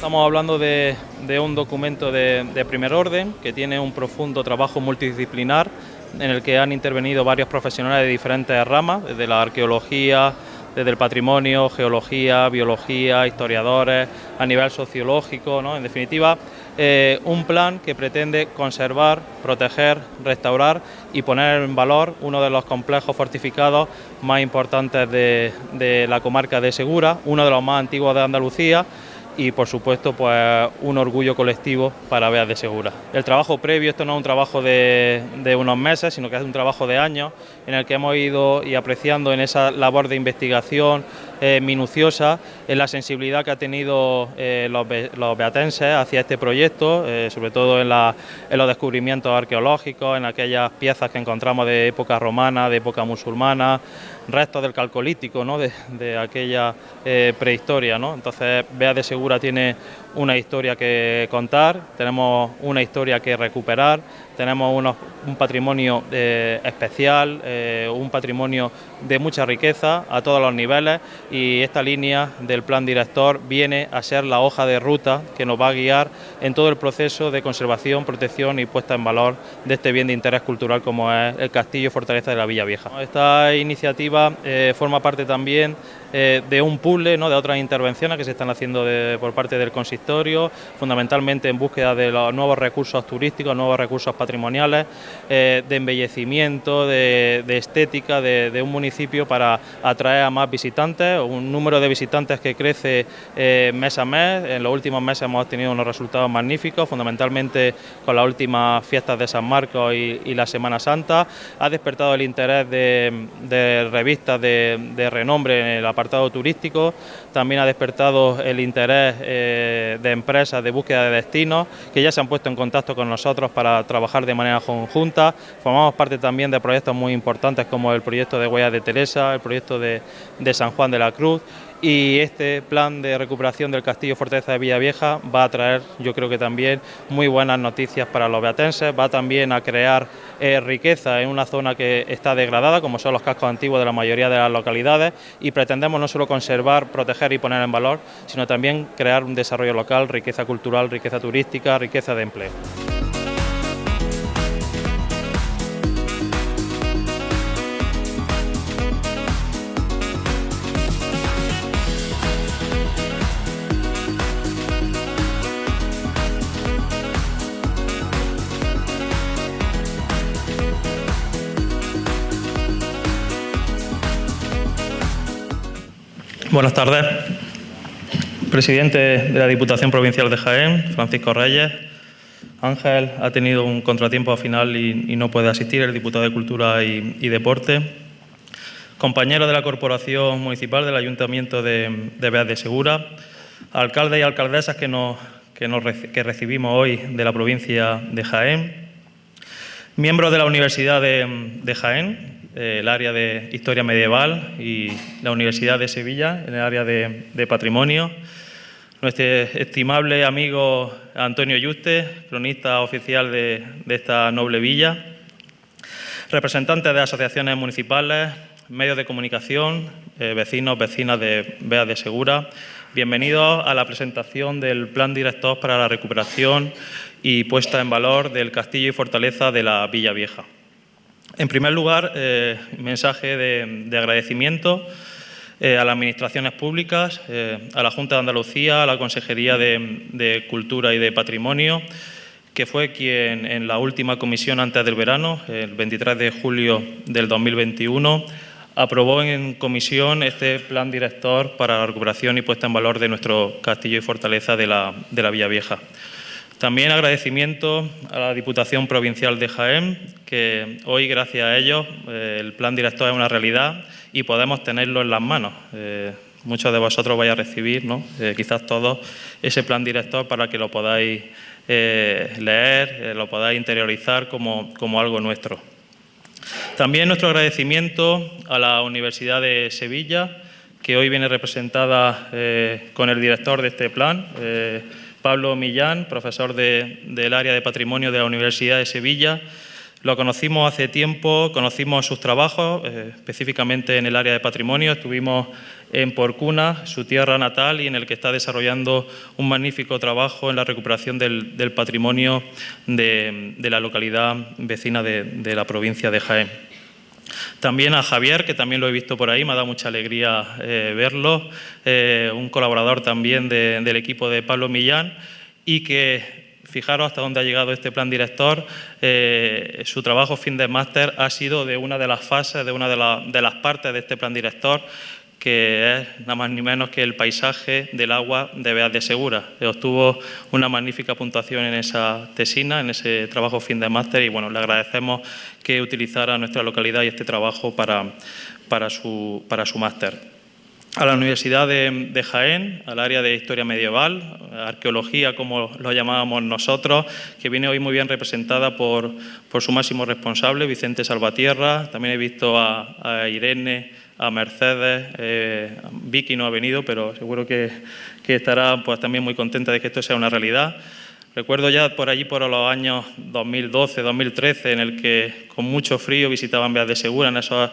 Estamos hablando de un documento de primer orden que tiene un profundo trabajo multidisciplinar en el que han intervenido varios profesionales de diferentes ramas, desde la arqueología, desde el patrimonio, geología, biología, historiadores, a nivel sociológico, ¿no? En definitiva, un plan que pretende conservar, proteger, restaurar y poner en valor uno de los complejos fortificados más importantes de la comarca de Segura, uno de los más antiguos de Andalucía, y por supuesto pues un orgullo colectivo para Beas de Segura. El trabajo previo, esto no es un trabajo de unos meses, sino que es un trabajo de años en el que hemos ido y apreciando en esa labor de investigación minuciosa en la sensibilidad que ha tenido los beatenses hacia este proyecto, sobre todo en los descubrimientos arqueológicos, en aquellas piezas que encontramos de época romana, de época musulmana, restos del calcolítico, ¿no? de aquella prehistoria, ¿no? Entonces Beas de Segura tiene una historia que contar, tenemos una historia que recuperar, tenemos un patrimonio especial, un patrimonio de mucha riqueza a todos los niveles, y esta línea del plan director viene a ser la hoja de ruta que nos va a guiar en todo el proceso de conservación, protección y puesta en valor de este bien de interés cultural como es el castillo y fortaleza de la Villa Vieja. Esta iniciativa forma parte también de un puzzle, ¿no?, de otras intervenciones que se están haciendo por parte del consistorio, fundamentalmente en búsqueda de los nuevos recursos turísticos, nuevos recursos patrimoniales, de embellecimiento, de estética de un municipio para atraer a más visitantes, un número de visitantes que crece mes a mes. En los últimos meses hemos obtenido unos resultados magníficos, fundamentalmente con las últimas fiestas de San Marcos y la Semana Santa. Ha despertado el interés de revistas de renombre en el apartado turístico, también ha despertado el interés de empresas de búsqueda de destinos que ya se han puesto en contacto con nosotros para trabajar de manera conjunta. Formamos parte también de proyectos muy importantes como el proyecto de Huellas de Teresa, el proyecto de San Juan de la Cruz, y este plan de recuperación del castillo fortaleza de Villavieja va a traer, yo creo que también, muy buenas noticias para los beatenses. Va también a crear riqueza en una zona que está degradada, como son los cascos antiguos de la mayoría de las localidades, y pretendemos no solo conservar, proteger y poner en valor, sino también crear un desarrollo local, riqueza cultural, riqueza turística, riqueza de empleo. Buenas tardes. Presidente de la Diputación Provincial de Jaén, Francisco Reyes. Ángel ha tenido un contratiempo al final y no puede asistir, el diputado de Cultura y Deporte. Compañeros de la Corporación Municipal del Ayuntamiento de Beas de Segura. Alcaldes y alcaldesas que recibimos hoy de la provincia de Jaén. Miembros de la Universidad de Jaén, el área de Historia Medieval, y la Universidad de Sevilla, en el área de Patrimonio. Nuestro estimable amigo Antonio Yuste, cronista oficial de esta noble villa. Representantes de asociaciones municipales, medios de comunicación, vecinos, vecinas de Beas de Segura. Bienvenidos a la presentación del Plan Director para la recuperación y puesta en valor del castillo y fortaleza de la Villa Vieja. En primer lugar, mensaje de agradecimiento a las administraciones públicas, a la Junta de Andalucía, a la Consejería de Cultura y de Patrimonio, que fue quien en la última comisión antes del verano, el 23 de julio del 2021, aprobó en comisión este plan director para la recuperación y puesta en valor de nuestro castillo y fortaleza de la Villa Vieja. También agradecimiento a la Diputación Provincial de Jaén, que hoy, gracias a ellos, el plan director es una realidad y podemos tenerlo en las manos. Muchos de vosotros vais a recibir, ¿no?, quizás todos, ese plan director para que lo podáis leer, lo podáis interiorizar como algo nuestro. También nuestro agradecimiento a la Universidad de Sevilla, que hoy viene representada con el director de este plan, Pablo Millán, profesor del área de Patrimonio de la Universidad de Sevilla, Lo conocimos hace tiempo, conocimos sus trabajos, específicamente en el área de patrimonio. Estuvimos en Porcuna, su tierra natal, y en el que está desarrollando un magnífico trabajo en la recuperación del patrimonio de la localidad vecina de la provincia de Jaén. También a Javier, que también lo he visto por ahí, me ha dado mucha alegría verlo, un colaborador también del equipo de Pablo Millán, y que, fijaros hasta dónde ha llegado este plan director. Su trabajo fin de máster ha sido de una de las fases, de una de las partes de este plan director, que es nada más ni menos que el paisaje del agua de Beas de Segura. Obtuvo una magnífica puntuación en esa tesina, en ese trabajo fin de máster, y bueno, le agradecemos que utilizara nuestra localidad y este trabajo para su máster. A la Universidad de Jaén, al área de Historia Medieval, Arqueología, como lo llamábamos nosotros, que viene hoy muy bien representada por su máximo responsable, Vicente Salvatierra. También he visto a Irene, a Mercedes. Vicky no ha venido, pero seguro que estará pues también muy contenta de que esto sea una realidad. Recuerdo ya por allí, por los años 2012, 2013, en el que con mucho frío visitaban Beas de Segura, en esos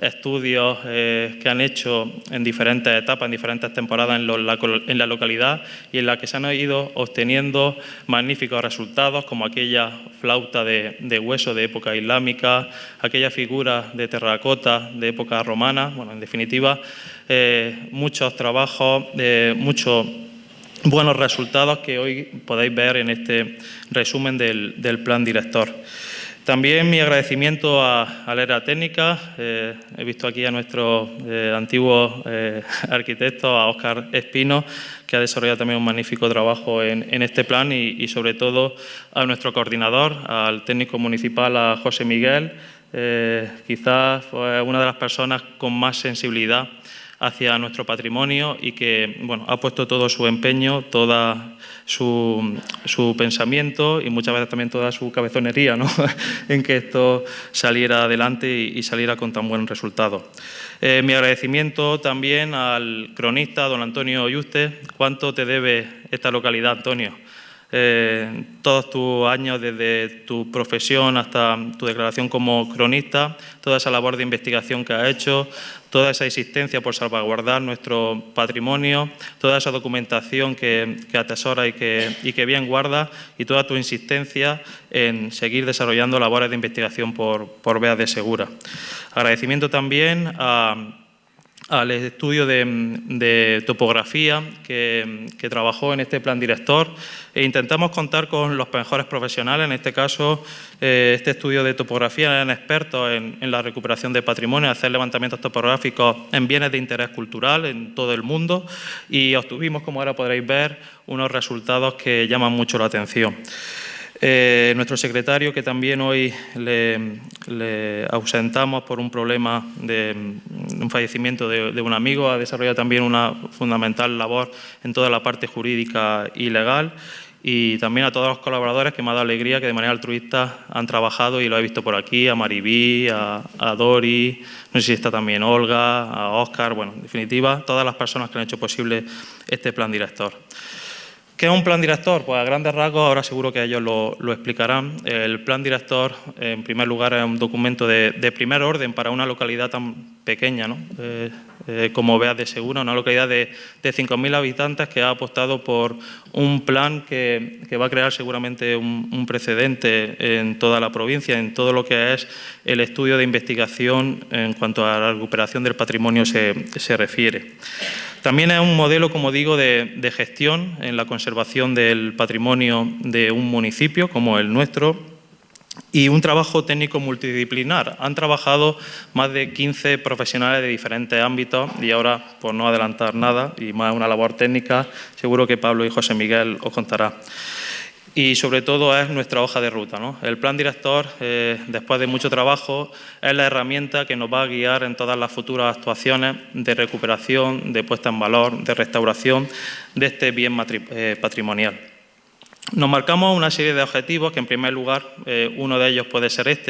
estudios que han hecho en diferentes etapas, en diferentes temporadas en la localidad, y en la que se han ido obteniendo magníficos resultados, como aquella flauta de hueso de época islámica, aquella figura de terracota de época romana. Bueno, en definitiva, muchos trabajos, muchos buenos resultados que hoy podéis ver en este resumen del plan director. También mi agradecimiento al área técnica. He visto aquí a nuestro antiguo arquitecto, a Óscar Espino, que ha desarrollado también un magnífico trabajo en este plan, y sobre todo a nuestro coordinador, al técnico municipal, a José Miguel, quizás una de las personas con más sensibilidad hacia nuestro patrimonio, y que bueno, ha puesto todo su empeño, toda su pensamiento y muchas veces también toda su cabezonería, ¿no? en que esto saliera adelante y saliera con tan buen resultado. Mi agradecimiento también al cronista, don Antonio Yuste. ¿Cuánto te debe esta localidad, Antonio? Todos tus años, desde tu profesión hasta tu declaración como cronista, toda esa labor de investigación que has hecho, toda esa existencia por salvaguardar nuestro patrimonio, toda esa documentación que atesora y que bien guarda, y toda tu insistencia en seguir desarrollando labores de investigación por Beas de Segura. Agradecimiento también al estudio de topografía que trabajó en este plan director, e intentamos contar con los mejores profesionales. En este caso, este estudio de topografía eran expertos en la recuperación de patrimonio, hacer levantamientos topográficos en bienes de interés cultural en todo el mundo, y obtuvimos, como ahora podréis ver, unos resultados que llaman mucho la atención. Nuestro secretario, que también hoy le ausentamos por un problema de un fallecimiento de un amigo, ha desarrollado también una fundamental labor en toda la parte jurídica y legal. Y también a todos los colaboradores, que me ha dado alegría que de manera altruista han trabajado, y lo he visto por aquí, a Maribí, a Dori, no sé si está también Olga, a Óscar. Bueno, en definitiva, todas las personas que han hecho posible este plan director. ¿Qué es un plan director? Pues a grandes rasgos, ahora seguro que ellos lo explicarán. El plan director, en primer lugar, es un documento de primer orden para una localidad tan pequeña, ¿no? Como Beas de Segura, una localidad de 5.000 habitantes, que ha apostado por un plan que va a crear seguramente un precedente en toda la provincia, en todo lo que es el estudio de investigación en cuanto a la recuperación del patrimonio se refiere. También es un modelo, como digo, de gestión en la conservación del patrimonio de un municipio como el nuestro, y un trabajo técnico multidisciplinar. Han trabajado más de 15 profesionales de diferentes ámbitos, y ahora, por no adelantar nada, y más una labor técnica, seguro que Pablo y José Miguel os contará. Y sobre todo es nuestra hoja de ruta, ¿no? El plan director, después de mucho trabajo, es la herramienta que nos va a guiar en todas las futuras actuaciones de recuperación, de puesta en valor, de restauración de este bien patrimonial. Nos marcamos una serie de objetivos que, en primer lugar, uno de ellos puede ser es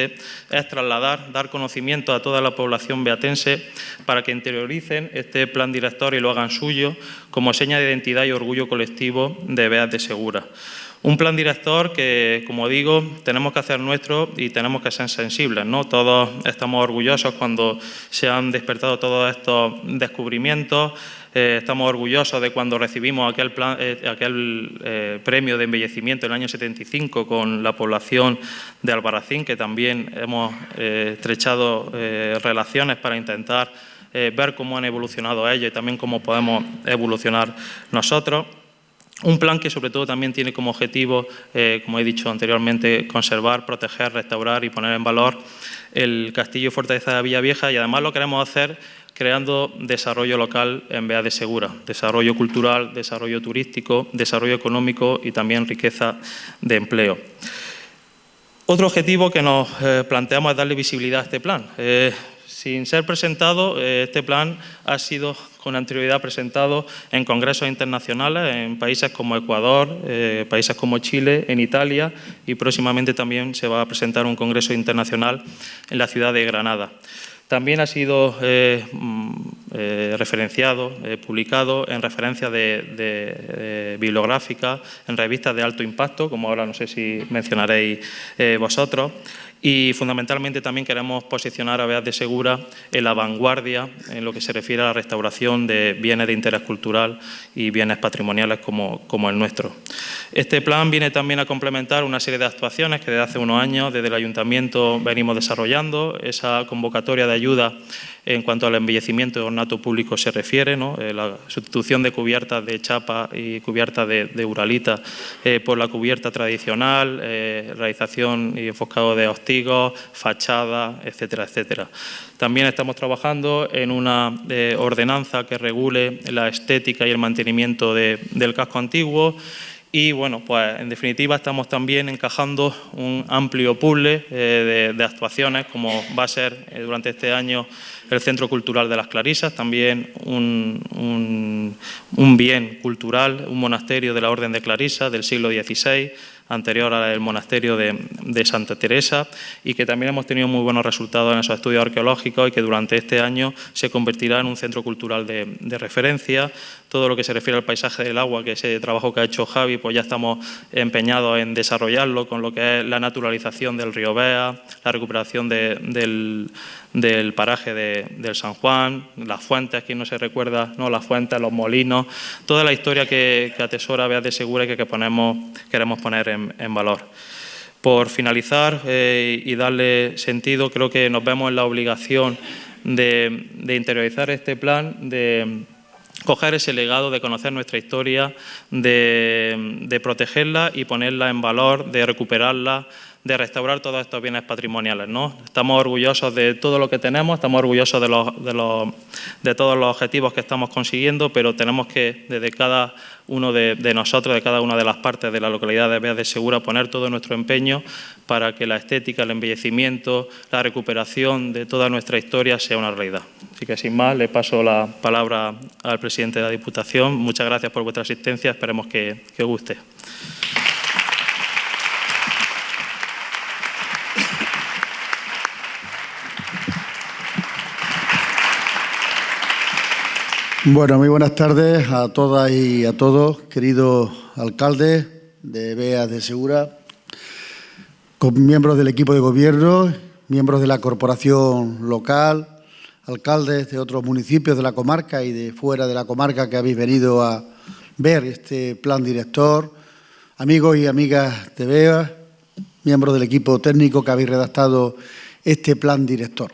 dar conocimiento a toda la población beatense para que interioricen este plan director y lo hagan suyo como seña de identidad y orgullo colectivo de Beas de Segura. Un plan director que, como digo, tenemos que hacer nuestro y tenemos que ser sensibles, ¿no? Todos estamos orgullosos cuando se han despertado todos estos descubrimientos. Estamos orgullosos de cuando recibimos aquel premio de embellecimiento en el año 75 con la población de Albarracín, que también hemos estrechado relaciones para intentar ver cómo han evolucionado ellos y también cómo podemos evolucionar nosotros. Un plan que sobre todo también tiene como objetivo, como he dicho anteriormente, conservar, proteger, restaurar y poner en valor el castillo y fortaleza de Villavieja, y además lo queremos hacer creando desarrollo local en Beas de Segura, desarrollo cultural, desarrollo turístico, desarrollo económico y también riqueza de empleo. Otro objetivo que nos planteamos es darle visibilidad a este plan. Sin ser presentado, este plan ha sido con anterioridad presentado en congresos internacionales en países como Ecuador, países como Chile, en Italia, y próximamente también se va a presentar un congreso internacional en la ciudad de Granada. También ha sido referenciado, publicado en referencias bibliográficas, en revistas de alto impacto, como ahora no sé si mencionaréis vosotros. Y fundamentalmente también queremos posicionar a Beas de Segura en la vanguardia en lo que se refiere a la restauración de bienes de interés cultural y bienes patrimoniales como el nuestro. Este plan viene también a complementar una serie de actuaciones que desde hace unos años desde el Ayuntamiento venimos desarrollando. Esa convocatoria de ayuda en cuanto al embellecimiento de ornato público se refiere, ¿no? La sustitución de cubiertas de chapa y cubiertas de uralita por la cubierta tradicional, realización y enfocado de hostigos, fachadas, etcétera, etcétera. También estamos trabajando en una ordenanza que regule la estética y el mantenimiento del casco antiguo. Y bueno, pues en definitiva estamos también encajando un amplio puzzle de actuaciones, como va a ser durante este año el Centro Cultural de las Clarisas, también un bien cultural, un monasterio de la Orden de Clarisas del siglo XVI, anterior al monasterio de Santa Teresa, y que también hemos tenido muy buenos resultados en esos estudios arqueológicos y que durante este año se convertirá en un centro cultural de referencia. Todo lo que se refiere al paisaje del agua, que ese trabajo que ha hecho Javi, pues ya estamos empeñados en desarrollarlo con lo que es la naturalización del río Bea, la recuperación del paraje del San Juan, las fuentes, quien no se recuerda, ¿no? Las fuentes, los molinos, toda la historia que atesora Beas de Segura y que queremos poner en valor. Por finalizar y darle sentido, creo que nos vemos en la obligación de interiorizar este plan, de coger ese legado, de conocer nuestra historia, de protegerla y ponerla en valor, de recuperarla, de restaurar todos estos bienes patrimoniales, ¿no? Estamos orgullosos de todo lo que tenemos, estamos orgullosos de todos los objetivos que estamos consiguiendo, pero tenemos que, desde cada uno de nosotros, de cada una de las partes de la localidad de Beas de Segura, poner todo nuestro empeño para que la estética, el embellecimiento, la recuperación de toda nuestra historia sea una realidad. Así que, sin más, le paso la palabra al presidente de la Diputación. Muchas gracias por vuestra asistencia, esperemos que os guste. Bueno, muy buenas tardes a todas y a todos, queridos alcaldes de Beas de Segura, miembros del equipo de gobierno, miembros de la corporación local, alcaldes de otros municipios de la comarca y de fuera de la comarca que habéis venido a ver este plan director, amigos y amigas de Beas, miembros del equipo técnico que habéis redactado este plan director.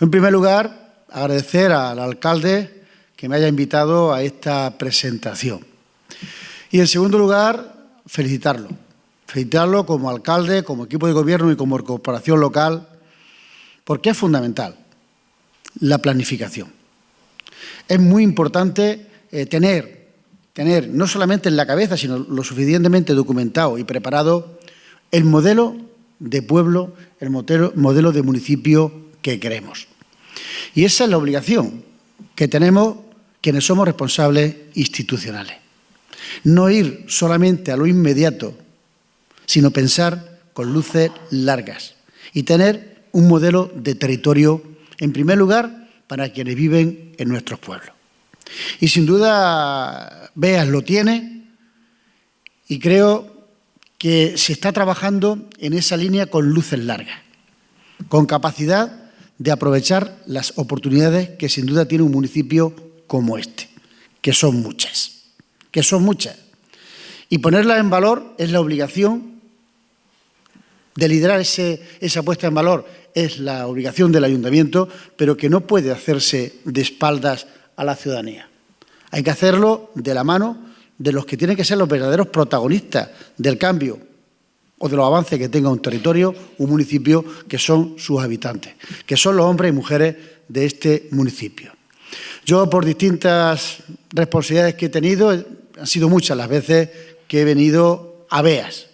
En primer lugar, agradecer al alcalde que me haya invitado a esta presentación. Y en segundo lugar, felicitarlo como alcalde, como equipo de gobierno y como corporación local, porque es fundamental la planificación. Es muy importante tener no solamente en la cabeza, sino lo suficientemente documentado y preparado el modelo de pueblo, el modelo de municipio que queremos. Y esa es la obligación que tenemos quienes somos responsables institucionales. No ir solamente a lo inmediato, sino pensar con luces largas y tener un modelo de territorio, en primer lugar, para quienes viven en nuestros pueblos. Y sin duda, Beas lo tiene y creo que se está trabajando en esa línea con luces largas, con capacidad de aprovechar las oportunidades que sin duda tiene un municipio como este, que son muchas, Y ponerlas en valor es la obligación de liderar esa puesta en valor, es la obligación del ayuntamiento, pero que no puede hacerse de espaldas a la ciudadanía. Hay que hacerlo de la mano de los que tienen que ser los verdaderos protagonistas del cambio o de los avances que tenga un territorio, un municipio, que son sus habitantes, que son los hombres y mujeres de este municipio. Yo, por distintas responsabilidades que he tenido, han sido muchas las veces que he venido a Beas,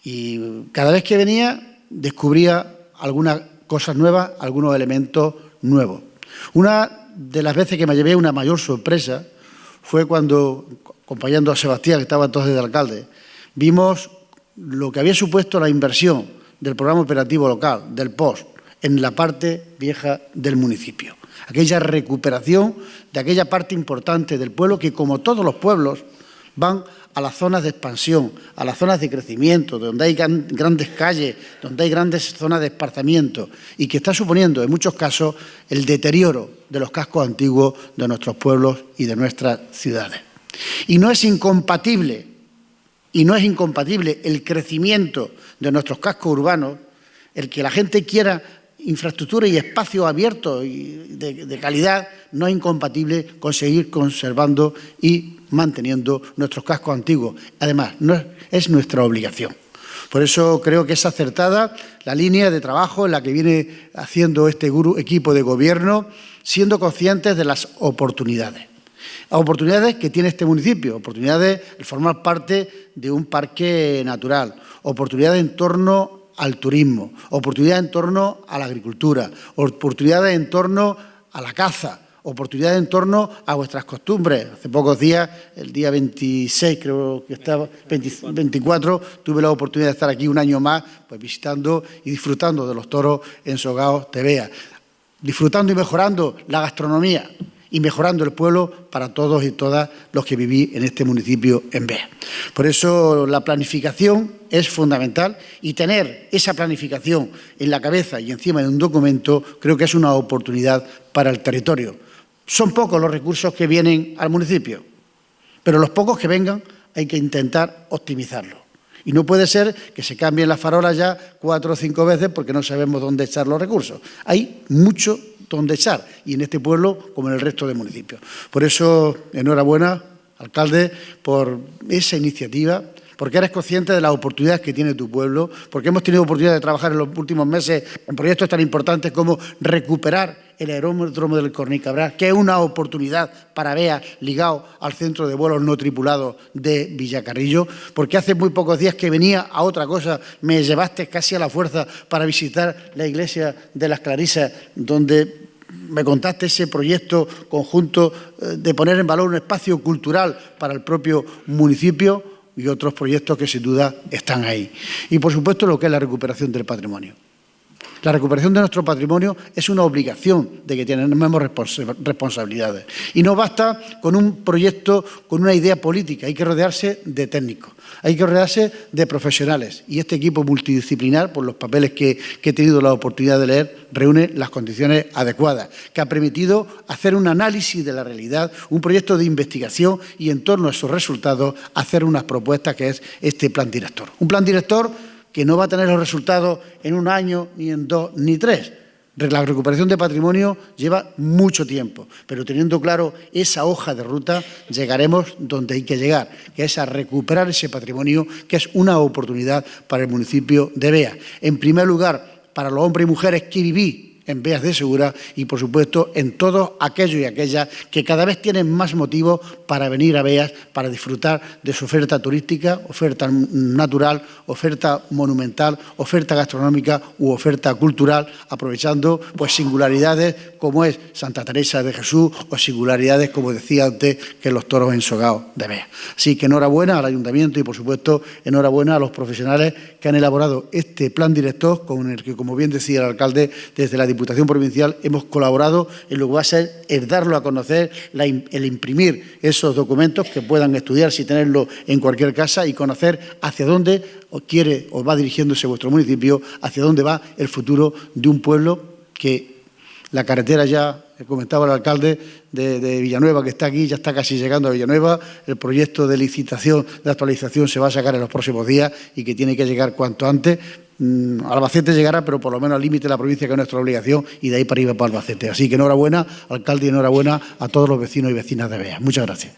y cada vez que venía descubría algunas cosas nuevas, algunos elementos nuevos. Una de las veces que me llevé una mayor sorpresa fue cuando, acompañando a Sebastián, que estaba entonces de alcalde, vimos lo que había supuesto la inversión del programa operativo local, del POS, en la parte vieja del municipio. Aquella recuperación de aquella parte importante del pueblo que, como todos los pueblos, van a las zonas de expansión, a las zonas de crecimiento, donde hay grandes calles, donde hay grandes zonas de esparcimiento, y que está suponiendo, en muchos casos, el deterioro de los cascos antiguos de nuestros pueblos y de nuestras ciudades. Y no es incompatible el crecimiento de nuestros cascos urbanos, el que la gente quiera infraestructura y espacios abiertos y de calidad, no es incompatible con seguir conservando y manteniendo nuestros cascos antiguos. Además, es nuestra obligación. Por eso creo que es acertada la línea de trabajo en la que viene haciendo este equipo de gobierno, siendo conscientes de las oportunidades. Oportunidades que tiene este municipio, oportunidades de formar parte de un parque natural, oportunidades en torno al turismo, oportunidades en torno a la agricultura, oportunidades en torno a la caza, oportunidades en torno a vuestras costumbres. Hace pocos días, el día 26, creo que estaba, 24, tuve la oportunidad de estar aquí un año más, pues visitando y disfrutando de los toros en Sogao de Beas, disfrutando y mejorando la gastronomía y mejorando el pueblo para todos y todas los que viví en este municipio en Beas. Por eso la planificación es fundamental, y tener esa planificación en la cabeza y encima de un documento creo que es una oportunidad para el territorio. Son pocos los recursos que vienen al municipio, pero los pocos que vengan hay que intentar optimizarlos. Y no puede ser que se cambien las farolas ya 4 o 5 veces porque no sabemos dónde echar los recursos. Hay mucho donde echar, y en este pueblo como en el resto de municipios. Por eso, enhorabuena, alcalde, por esa iniciativa, porque eres consciente de las oportunidades que tiene tu pueblo, porque hemos tenido oportunidad de trabajar en los últimos meses en proyectos tan importantes como recuperar el aeródromo del Cornicabral, que es una oportunidad para Beas ligado al centro de vuelos no tripulados de Villacarrillo, porque hace muy pocos días que venía a otra cosa, me llevaste casi a la fuerza para visitar la iglesia de las Clarisas, donde me contaste ese proyecto conjunto de poner en valor un espacio cultural para el propio municipio, y otros proyectos que sin duda están ahí. Y por supuesto lo que es la recuperación del patrimonio. La recuperación de nuestro patrimonio es una obligación de que tenemos responsabilidades. Y no basta con un proyecto, con una idea política, hay que rodearse de técnicos, hay que rodearse de profesionales. Y este equipo multidisciplinar, por los papeles que he tenido la oportunidad de leer, reúne las condiciones adecuadas, que ha permitido hacer un análisis de la realidad, un proyecto de investigación y en torno a esos resultados hacer unas propuestas que es este plan director. Un plan director que no va a tener los resultados en 1 año, ni en 2, ni 3. La recuperación de patrimonio lleva mucho tiempo, pero teniendo claro esa hoja de ruta, llegaremos donde hay que llegar, que es a recuperar ese patrimonio, que es una oportunidad para el municipio de Beas. En primer lugar, para los hombres y mujeres que viví en Beas de Segura y, por supuesto, en todos aquellos y aquellas que cada vez tienen más motivos para venir a Beas, para disfrutar de su oferta turística, oferta natural, oferta monumental, oferta gastronómica u oferta cultural, aprovechando pues singularidades como es Santa Teresa de Jesús o singularidades, como decía antes, que los toros en Sogao de Beas. Así que enhorabuena al Ayuntamiento y, por supuesto, enhorabuena a los profesionales que han elaborado este plan director con el que, como bien decía el alcalde, desde la Diputación Provincial hemos colaborado en lo que va a ser el darlo a conocer, el imprimir esos documentos que puedan estudiar sin tenerlo en cualquier casa y conocer hacia dónde quiere o va dirigiéndose vuestro municipio, hacia dónde va el futuro de un pueblo que la carretera ya, comentaba el alcalde de Villanueva, que está aquí, ya está casi llegando a Villanueva. El proyecto de licitación, de actualización, se va a sacar en los próximos días y que tiene que llegar cuanto antes. Albacete llegará, pero por lo menos al límite de la provincia, que es nuestra obligación, y de ahí para arriba para Albacete. Así que enhorabuena, alcalde, y enhorabuena a todos los vecinos y vecinas de Bea. Muchas gracias.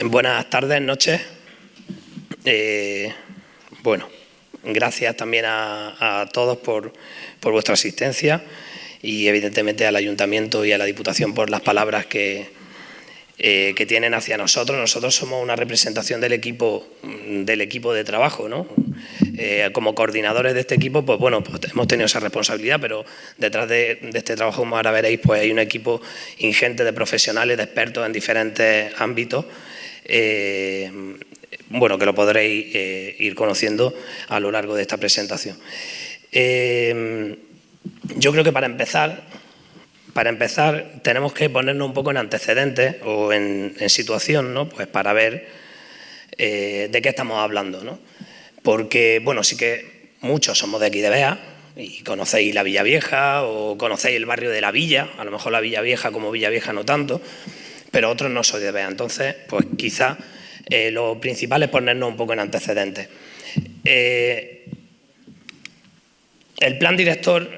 Buenas tardes, noches. Bueno, gracias también a todos por vuestra asistencia y evidentemente al Ayuntamiento y a la Diputación por las palabras que tienen hacia nosotros. Nosotros somos una representación del equipo de trabajo, ¿no? Como coordinadores de este equipo, pues bueno, pues hemos tenido esa responsabilidad, pero detrás de este trabajo, como ahora veréis, pues hay un equipo ingente de profesionales, de expertos en diferentes ámbitos. Bueno, que lo podréis ir conociendo a lo largo de esta presentación. Yo creo que para empezar tenemos que ponernos un poco en antecedentes o en situación, ¿no? Pues para ver de qué estamos hablando, ¿no? Porque, bueno, sí que muchos somos de aquí de Bea y conocéis la Villa Vieja o conocéis el barrio de la Villa, a lo mejor la Villa Vieja como Villa Vieja no tanto, pero otros no sois de Bea. Entonces, pues quizá lo principal es ponernos un poco en antecedentes. El plan director,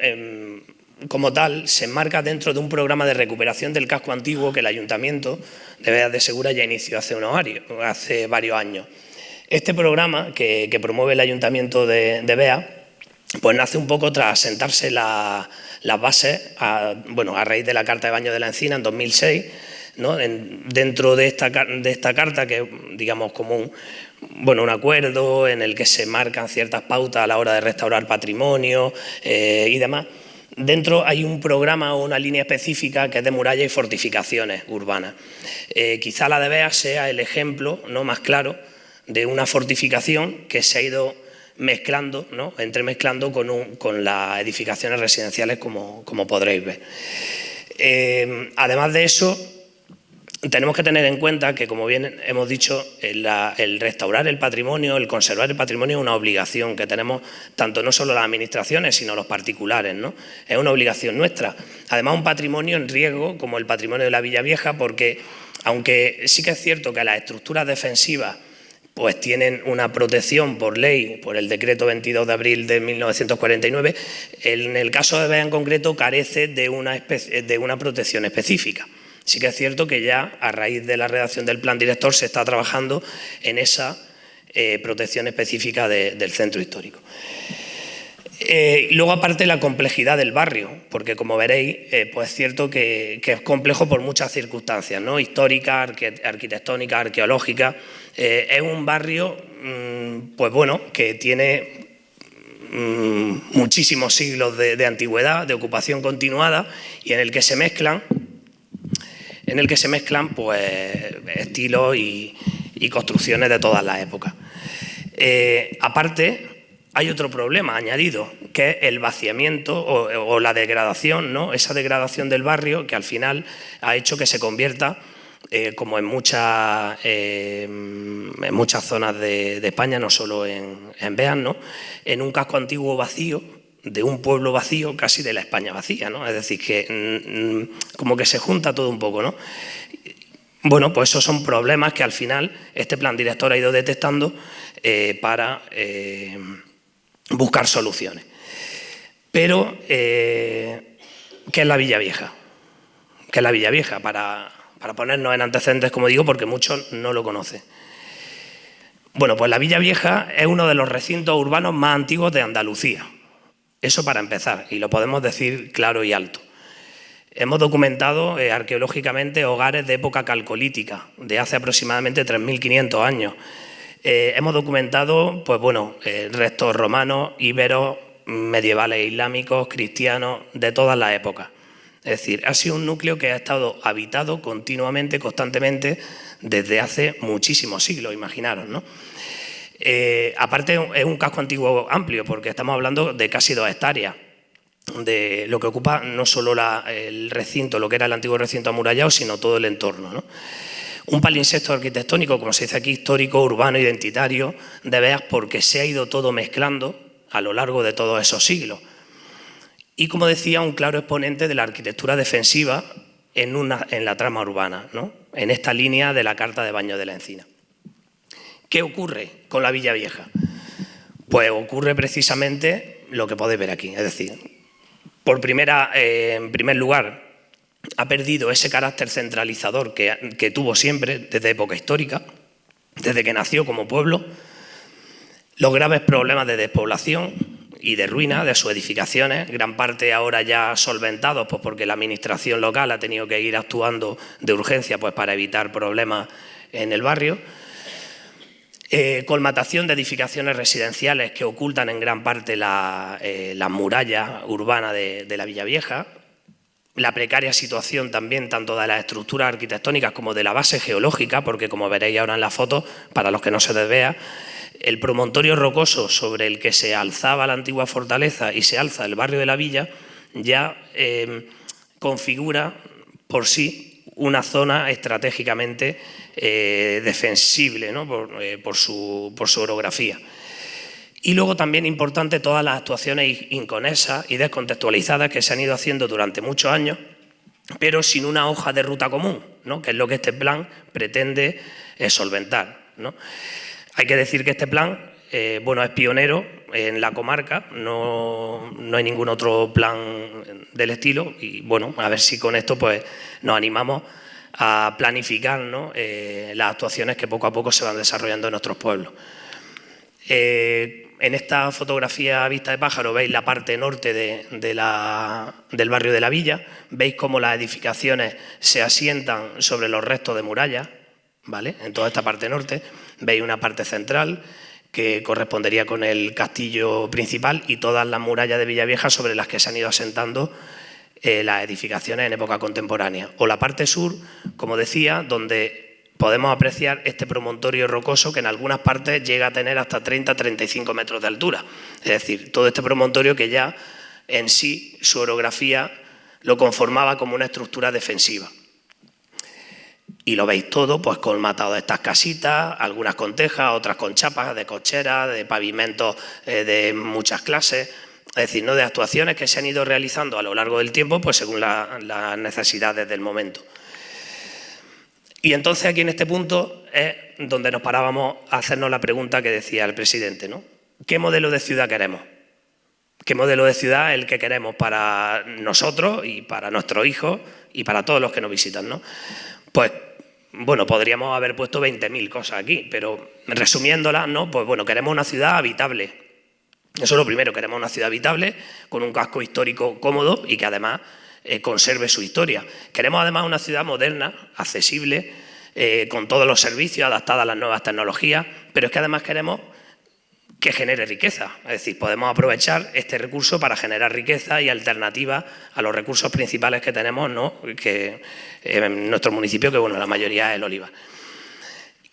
como tal, se enmarca dentro de un programa de recuperación del casco antiguo que el Ayuntamiento de Bea de Segura ya inició hace varios años. Este programa que promueve el Ayuntamiento de Bea, pues nace un poco tras sentarse las bases, a raíz de la Carta de Baños de la Encina en 2006, ¿no? Dentro de esta carta, que es, digamos, como un acuerdo en el que se marcan ciertas pautas a la hora de restaurar patrimonio y demás. Dentro hay un programa o una línea específica que es de muralla y fortificaciones urbanas. Quizá la de Bea sea el ejemplo, ¿no?, más claro de una fortificación que se ha ido mezclando, ¿no?, entremezclando con las edificaciones residenciales, como podréis ver. Además de eso, tenemos que tener en cuenta que, como bien hemos dicho, el restaurar el patrimonio, el conservar el patrimonio es una obligación que tenemos tanto no solo las administraciones, sino los particulares, ¿no? Es una obligación nuestra. Además, un patrimonio en riesgo, como el patrimonio de la Villa Vieja, porque aunque sí que es cierto que las estructuras defensivas pues tienen una protección por ley, por el decreto 22 de abril de 1949, en el caso de Bea en concreto carece de una protección específica. Sí que es cierto que ya a raíz de la redacción del plan director se está trabajando en esa protección específica del centro histórico. Luego, aparte, la complejidad del barrio, porque como veréis, pues es cierto que es complejo por muchas circunstancias, ¿no?, históricas, arquitectónicas, arqueológicas. Es un barrio, pues bueno, que tiene muchísimos siglos de antigüedad, de ocupación continuada, y en el que se mezclan pues estilos y construcciones de todas las épocas. Aparte, hay otro problema añadido, que es el vaciamiento o la degradación, ¿no? Esa degradación del barrio que al final ha hecho que se convierta, como en muchas zonas de España, no solo en Beas, ¿no?, en un casco antiguo vacío, de un pueblo vacío, casi de la España vacía, ¿no? Es decir, que como que se junta todo un poco, ¿no? Bueno, pues esos son problemas que al final este plan director ha ido detectando para buscar soluciones. Pero, ¿qué es la Villa Vieja? ¿Qué es la Villa Vieja? Para ponernos en antecedentes, como digo, porque muchos no lo conocen. Bueno, pues la Villa Vieja es uno de los recintos urbanos más antiguos de Andalucía. Eso para empezar, y lo podemos decir claro y alto. Hemos documentado arqueológicamente hogares de época calcolítica, de hace aproximadamente 3.500 años. Hemos documentado pues, bueno, restos romanos, íberos, medievales, islámicos, cristianos, de todas las épocas. Es decir, ha sido un núcleo que ha estado habitado continuamente, constantemente, desde hace muchísimos siglos, imaginaros, ¿no? Aparte, es un casco antiguo amplio, porque estamos hablando de casi 2 hectáreas, de lo que ocupa no solo el recinto, lo que era el antiguo recinto amurallado, sino todo el entorno, ¿no? Un palimpsesto arquitectónico, como se dice aquí, histórico, urbano, identitario, de Beas, porque se ha ido todo mezclando a lo largo de todos esos siglos. Y, como decía, un claro exponente de la arquitectura defensiva en la trama urbana, ¿no? En esta línea de la Carta de Baños de la Encina. ¿Qué ocurre con la Villa Vieja? Pues ocurre precisamente lo que podéis ver aquí, es decir, en primer lugar, ha perdido ese carácter centralizador que tuvo siempre desde época histórica, desde que nació como pueblo, los graves problemas de despoblación y de ruina de sus edificaciones, gran parte ahora ya solventados pues porque la administración local ha tenido que ir actuando de urgencia pues para evitar problemas en el barrio, colmatación de edificaciones residenciales que ocultan en gran parte la muralla urbana de la Villa Vieja, la precaria situación también tanto de las estructuras arquitectónicas como de la base geológica, porque como veréis ahora en la foto, para los que no se les vea, el promontorio rocoso sobre el que se alzaba la antigua fortaleza y se alza el barrio de la Villa ya configura por sí una zona estratégicamente defensible, ¿no? por su orografía. Y luego también importante todas las actuaciones inconexas y descontextualizadas que se han ido haciendo durante muchos años, pero sin una hoja de ruta común, ¿no? Que es lo que este plan pretende solventar, ¿no? Hay que decir que este plan bueno, es pionero en la comarca, no hay ningún otro plan del estilo y bueno, a ver si con esto pues, nos animamos a planificar, ¿no? Las actuaciones que poco a poco se van desarrollando en nuestros pueblos. En esta fotografía a vista de pájaro veis la parte norte del barrio de la Villa, veis cómo las edificaciones se asientan sobre los restos de murallas, ¿vale? En toda esta parte norte, veis una parte central que correspondería con el castillo principal y todas las murallas de Villavieja sobre las que se han ido asentando las edificaciones en época contemporánea. O la parte sur, como decía, donde podemos apreciar este promontorio rocoso que en algunas partes llega a tener hasta 30-35 metros de altura. Es decir, todo este promontorio que ya en sí, su orografía lo conformaba como una estructura defensiva. Y lo veis todo pues colmatado de estas casitas, algunas con tejas, otras con chapas de cocheras, de pavimentos de muchas clases. Es decir, ¿no? De actuaciones que se han ido realizando a lo largo del tiempo pues según las necesidades del momento. Y entonces aquí en este punto es donde nos parábamos a hacernos la pregunta que decía el presidente, ¿no? ¿Qué modelo de ciudad queremos? ¿Qué modelo de ciudad es el que queremos para nosotros y para nuestros hijos y para todos los que nos visitan, ¿no? Pues, bueno, podríamos haber puesto 20.000 cosas aquí, pero resumiéndolas, ¿no? Pues bueno, queremos una ciudad habitable. Eso es lo primero, queremos una ciudad habitable con un casco histórico cómodo y que además conserve su historia. Queremos además una ciudad moderna, accesible, con todos los servicios, adaptada a las nuevas tecnologías, pero es que además queremos que genere riqueza. Es decir, podemos aprovechar este recurso para generar riqueza y alternativas a los recursos principales que tenemos, ¿no? Que en nuestro municipio, que bueno, la mayoría es el olivar.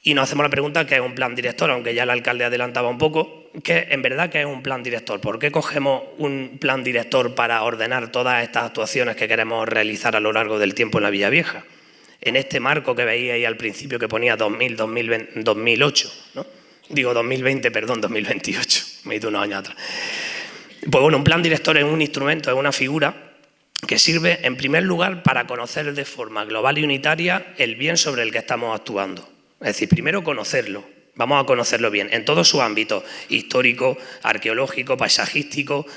Y nos hacemos la pregunta, ¿qué es un plan director? Aunque ya el alcalde adelantaba un poco, ¿qué en verdad qué es un plan director? ¿Por qué cogemos un plan director para ordenar todas estas actuaciones que queremos realizar a lo largo del tiempo en la Villa Vieja? En este marco que veía ahí al principio que ponía 2008, ¿no? Digo 2020, perdón, 2028, me he ido unos años atrás. Pues bueno, un plan director es un instrumento, es una figura que sirve en primer lugar para conocer de forma global y unitaria el bien sobre el que estamos actuando. Es decir, primero conocerlo, vamos a conocerlo bien, en todos sus ámbitos, histórico, arqueológico, paisajístico,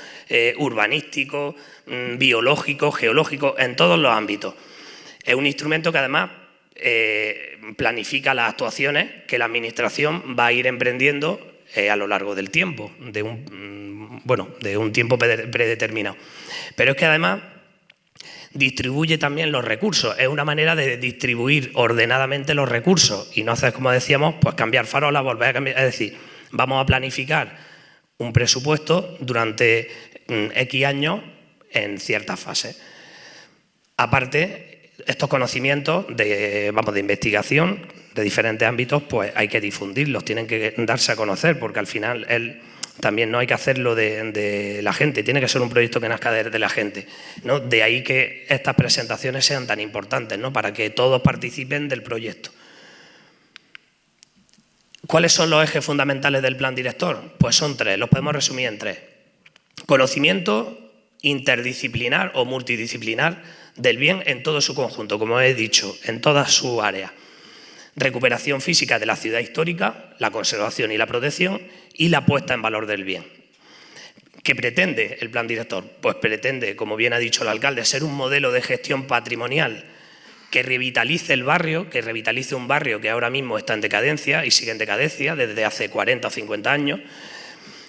urbanístico, biológico, geológico, en todos los ámbitos. Es un instrumento que además planifica las actuaciones que la Administración va a ir emprendiendo a lo largo del tiempo, de un tiempo predeterminado. Pero es que además Distribuye también los recursos, es una manera de distribuir ordenadamente los recursos y no hacer, como decíamos, pues cambiar farolas, volver a cambiar, es decir, vamos a planificar un presupuesto durante X años en ciertas fases. Aparte, estos conocimientos de investigación de diferentes ámbitos, pues hay que difundirlos, tienen que darse a conocer, porque al final también no hay que hacerlo de la gente, tiene que ser un proyecto que nazca de la gente, ¿no? De ahí que estas presentaciones sean tan importantes, ¿no? Para que todos participen del proyecto. ¿Cuáles son los ejes fundamentales del plan director? Pues son 3, los podemos resumir en 3. Conocimiento interdisciplinar o multidisciplinar del bien en todo su conjunto, como he dicho, en todas sus áreas. Recuperación física de la ciudad histórica, la conservación y la protección y la puesta en valor del bien. ¿Qué pretende el plan director? Pues pretende, como bien ha dicho el alcalde, ser un modelo de gestión patrimonial que revitalice el barrio, que revitalice un barrio que ahora mismo está en decadencia y sigue en decadencia desde hace 40 o 50 años,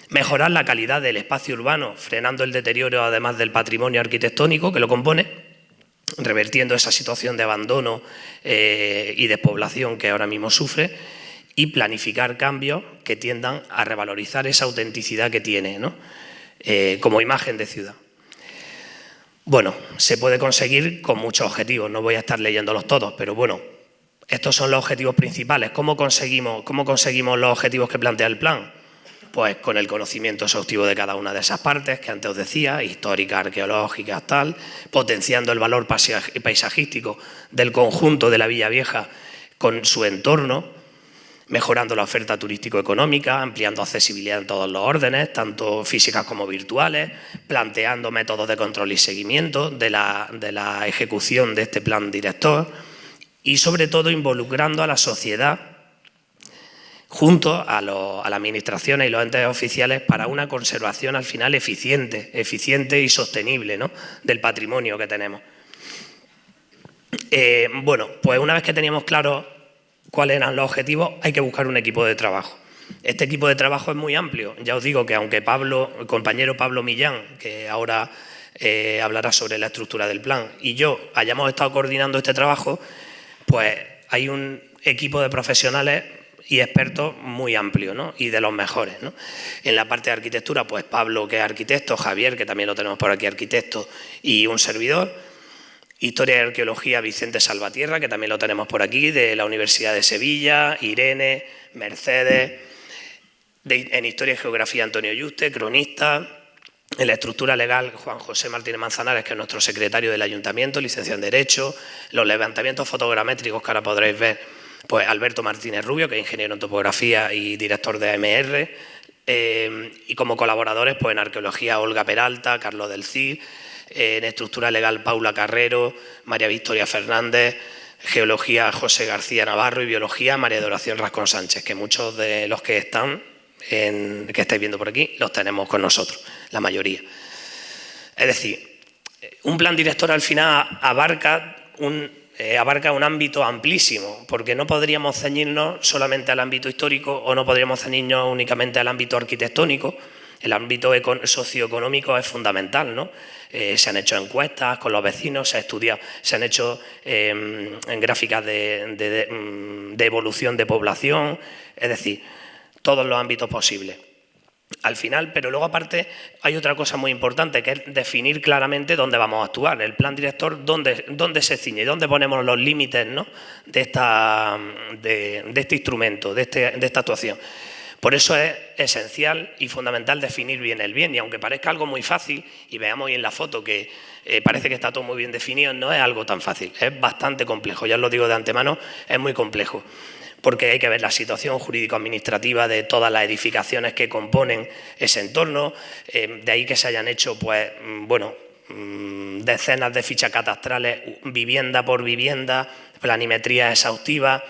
mejorar la calidad del espacio urbano, frenando el deterioro además del patrimonio arquitectónico que lo compone, revertiendo esa situación de abandono y despoblación que ahora mismo sufre, y planificar cambios que tiendan a revalorizar esa autenticidad que tiene, ¿no? Como imagen de ciudad. Bueno, se puede conseguir con muchos objetivos, no voy a estar leyéndolos todos, pero bueno, estos son los objetivos principales. ¿Cómo conseguimos los objetivos que plantea el plan? Pues con el conocimiento exhaustivo de cada una de esas partes que antes os decía, histórica, arqueológica, tal, potenciando el valor paisajístico del conjunto de la Villa Vieja con su entorno, mejorando la oferta turístico-económica, ampliando accesibilidad en todos los órdenes, tanto físicas como virtuales, planteando métodos de control y seguimiento de la ejecución de este plan director y, sobre todo, involucrando a la sociedad junto a las administraciones y los entes oficiales para una conservación al final eficiente y sostenible, ¿no?, del patrimonio que tenemos. Bueno, pues una vez que teníamos claro cuáles eran los objetivos, hay que buscar un equipo de trabajo. Este equipo de trabajo es muy amplio. Ya os digo que aunque el compañero Pablo Millán, que ahora hablará sobre la estructura del plan, y yo hayamos estado coordinando este trabajo, pues hay un equipo de profesionales y expertos muy amplio, ¿no?, y de los mejores, ¿no? En la parte de arquitectura, pues Pablo, que es arquitecto, Javier, que también lo tenemos por aquí, arquitecto, y un servidor. Historia y arqueología, Vicente Salvatierra, que también lo tenemos por aquí, de la Universidad de Sevilla, Irene, Mercedes. En historia y geografía, Antonio Yuste, cronista. En la estructura legal, Juan José Martínez Manzanares, que es nuestro secretario del Ayuntamiento, licenciado en Derecho. Los levantamientos fotogramétricos que ahora podréis ver, pues Alberto Martínez Rubio, que es ingeniero en topografía y director de AMR. Y como colaboradores, pues en arqueología, Olga Peralta, Carlos del Cid. En estructura legal, Paula Carrero, María Victoria Fernández, geología, José García Navarro y biología, María Adoración Rascón Sánchez, que muchos de los que que estáis viendo por aquí los tenemos con nosotros, la mayoría. Es decir, un plan director al final abarca un ámbito amplísimo, porque no podríamos ceñirnos solamente al ámbito histórico o no podríamos ceñirnos únicamente al ámbito arquitectónico. El ámbito socioeconómico es fundamental, ¿no? Se han hecho encuestas con los vecinos, se ha estudiado, se han hecho en gráficas de evolución de población, es decir, todos los ámbitos posibles. Al final, pero luego aparte hay otra cosa muy importante, que es definir claramente dónde vamos a actuar. El plan director, dónde se ciñe, dónde ponemos los límites, ¿no?, de este instrumento, de esta actuación. Por eso es esencial y fundamental definir bien el bien, y aunque parezca algo muy fácil, y veamos hoy en la foto que parece que está todo muy bien definido, no es algo tan fácil, es bastante complejo, ya os lo digo de antemano, es muy complejo, porque hay que ver la situación jurídico-administrativa de todas las edificaciones que componen ese entorno, de ahí que se hayan hecho, pues, bueno, decenas de fichas catastrales, vivienda por vivienda, planimetría exhaustiva.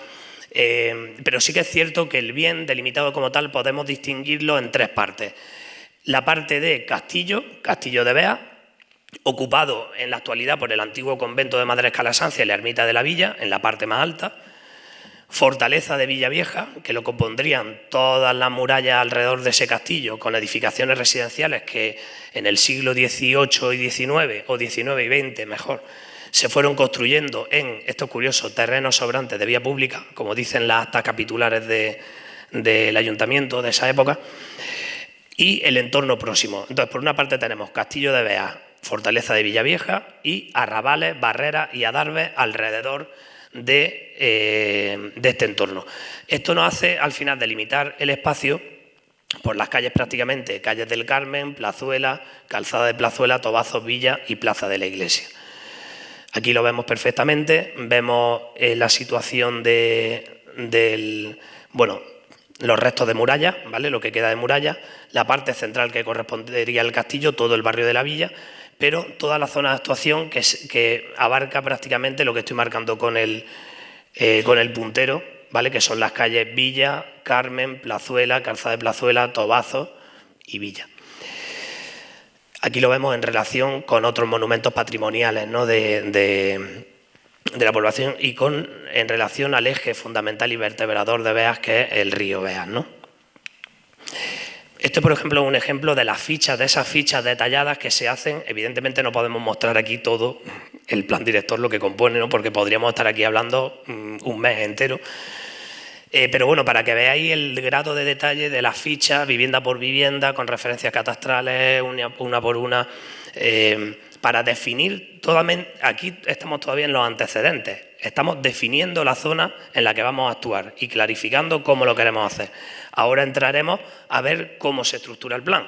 Pero sí que es cierto que el bien delimitado como tal podemos distinguirlo en 3 partes. La parte de castillo de Bea, ocupado en la actualidad por el antiguo convento de Madres Calasancia y la ermita de la Villa, en la parte más alta. Fortaleza de Villavieja, que lo compondrían todas las murallas alrededor de ese castillo, con edificaciones residenciales que en el siglo XVIII y XIX, o XIX y XX mejor, se fueron construyendo en estos curiosos terrenos sobrantes de vía pública, como dicen las actas capitulares del ayuntamiento de esa época, y el entorno próximo. Entonces, por una parte tenemos Castillo de Beas, Fortaleza de Villavieja y arrabales, barreras y adarves alrededor de este entorno. Esto nos hace, al final, delimitar el espacio por las calles prácticamente, calles del Carmen, Plazuela, Calzada de Plazuela, Tobazos, Villa y Plaza de la Iglesia. Aquí lo vemos perfectamente, vemos la situación los restos de muralla, ¿vale? Lo que queda de muralla, la parte central que correspondería al castillo, todo el barrio de la Villa, pero toda la zona de actuación que abarca prácticamente lo que estoy marcando con el puntero, ¿vale? Que son las calles Villa, Carmen, Plazuela, Calzada de Plazuela, Tobazos y Villa. Aquí lo vemos en relación con otros monumentos patrimoniales, ¿no? de la población y en relación al eje fundamental y vertebrador de Beas, que es el río Beas, ¿no? Este, por ejemplo, es un ejemplo de esas fichas detalladas que se hacen. Evidentemente no podemos mostrar aquí todo el plan director, lo que compone, ¿no? Porque podríamos estar aquí hablando un mes entero. Pero bueno, para que veáis el grado de detalle de las fichas, vivienda por vivienda, con referencias catastrales, una por una, para definir, aquí estamos todavía en los antecedentes, estamos definiendo la zona en la que vamos a actuar y clarificando cómo lo queremos hacer. Ahora entraremos a ver cómo se estructura el plan,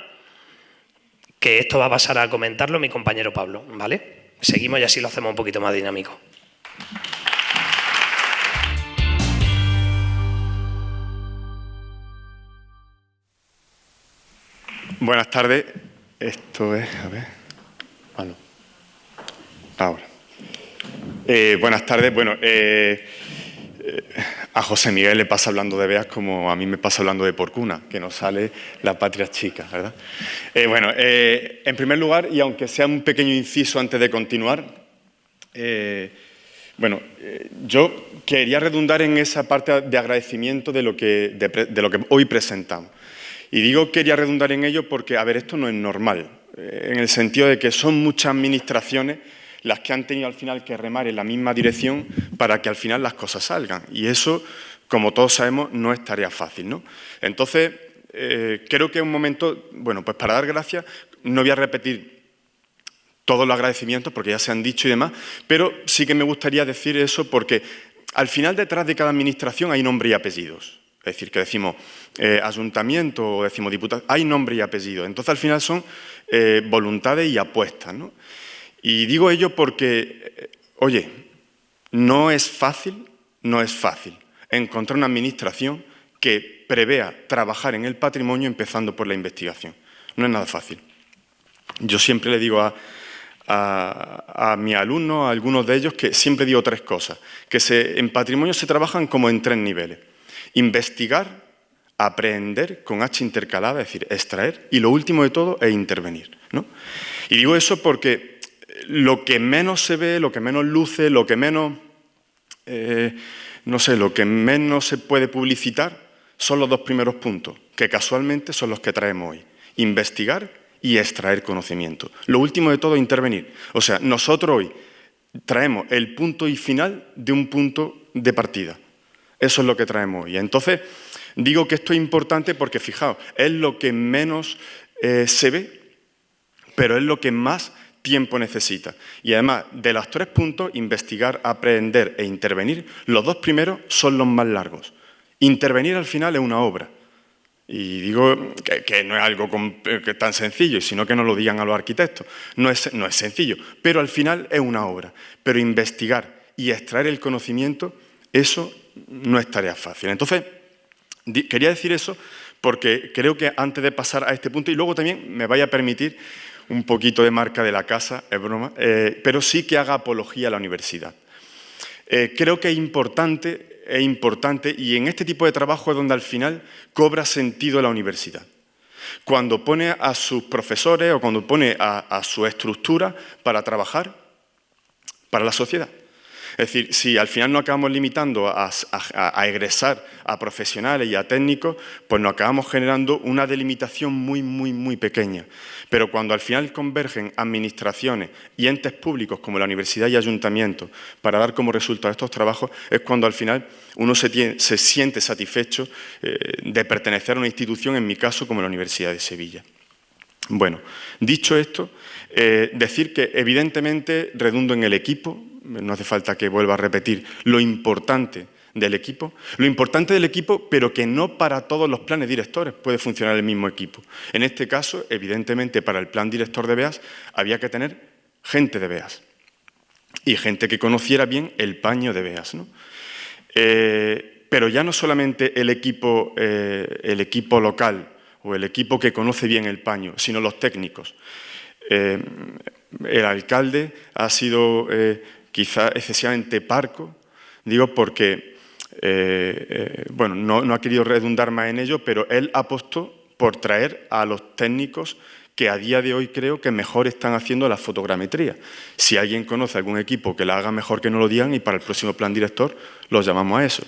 que esto va a pasar a comentarlo mi compañero Pablo, ¿vale? Seguimos y así lo hacemos un poquito más dinámico. Buenas tardes. Esto es, a ver. Ah, no. Ahora. Buenas tardes. Bueno, a José Miguel le pasa hablando de Beas como a mí me pasa hablando de Porcuna, que nos sale la patria chica, ¿verdad? En primer lugar, y aunque sea un pequeño inciso antes de continuar, yo quería redundar en esa parte de agradecimiento de lo que hoy presentamos. Y digo quería redundar en ello porque, a ver, esto no es normal, en el sentido de que son muchas administraciones las que han tenido al final que remar en la misma dirección para que al final las cosas salgan. Y eso, como todos sabemos, no es tarea fácil, ¿no? Entonces, creo que es un momento, bueno, pues para dar gracias, no voy a repetir todos los agradecimientos porque ya se han dicho y demás, pero sí que me gustaría decir eso porque al final detrás de cada administración hay nombre y apellidos. Es decir, que decimos ayuntamiento o decimos diputado, hay nombre y apellido. Entonces, al final son voluntades y apuestas, ¿no? Y digo ello porque, oye, no es fácil encontrar una administración que prevea trabajar en el patrimonio empezando por la investigación. No es nada fácil. Yo siempre le digo a mis alumnos, a algunos de ellos, que siempre digo tres cosas. Que en patrimonio se trabajan como en tres niveles. Investigar, aprender con H intercalada, es decir, extraer, y lo último de todo es intervenir, ¿no? Y digo eso porque lo que menos se ve, lo que menos luce, lo que menos, lo que menos se puede publicitar son los dos primeros puntos, que casualmente son los que traemos hoy. Investigar y extraer conocimiento. Lo último de todo, intervenir. O sea, nosotros hoy traemos el punto y final de un punto de partida. Eso es lo que traemos hoy. Entonces, digo que esto es importante porque, fijaos, es lo que menos se ve, pero es lo que más tiempo necesita. Y además, de los tres puntos, investigar, aprender e intervenir, los dos primeros son los más largos. Intervenir al final es una obra. Y digo que no es algo tan sencillo, sino que nos lo digan a los arquitectos. No es sencillo, pero al final es una obra. Pero investigar y extraer el conocimiento, eso no es tarea fácil. Entonces, quería decir eso porque creo que antes de pasar a este punto, y luego también me vaya a permitir un poquito de marca de la casa, es broma, pero sí que haga apología a la universidad. Creo que es importante y en este tipo de trabajo es donde al final cobra sentido la universidad. Cuando pone a sus profesores o cuando pone a su estructura para trabajar para la sociedad. Es decir, si al final nos acabamos limitando a egresar a profesionales y a técnicos, pues nos acabamos generando una delimitación muy pequeña. Pero cuando al final convergen administraciones y entes públicos como la universidad y ayuntamientos para dar como resultado estos trabajos, es cuando al final uno se siente satisfecho de pertenecer a una institución, en mi caso, como la Universidad de Sevilla. Bueno, dicho esto, decir que evidentemente redundo en el equipo, no hace falta que vuelva a repetir lo importante del equipo, pero que no para todos los planes directores puede funcionar el mismo equipo. En este caso, evidentemente, para el plan director de BEAS había que tener gente de BEAS y gente que conociera bien el paño de BEAS, ¿no? Pero ya no solamente el equipo local o el equipo que conoce bien el paño, sino los técnicos. El alcalde ha sido quizá excesivamente parco, digo porque, bueno, no ha querido redundar más en ello, pero él apostó por traer a los técnicos que a día de hoy creo que mejor están haciendo la fotogrametría. Si alguien conoce algún equipo que la haga mejor, que no lo digan, y para el próximo plan director los llamamos a eso.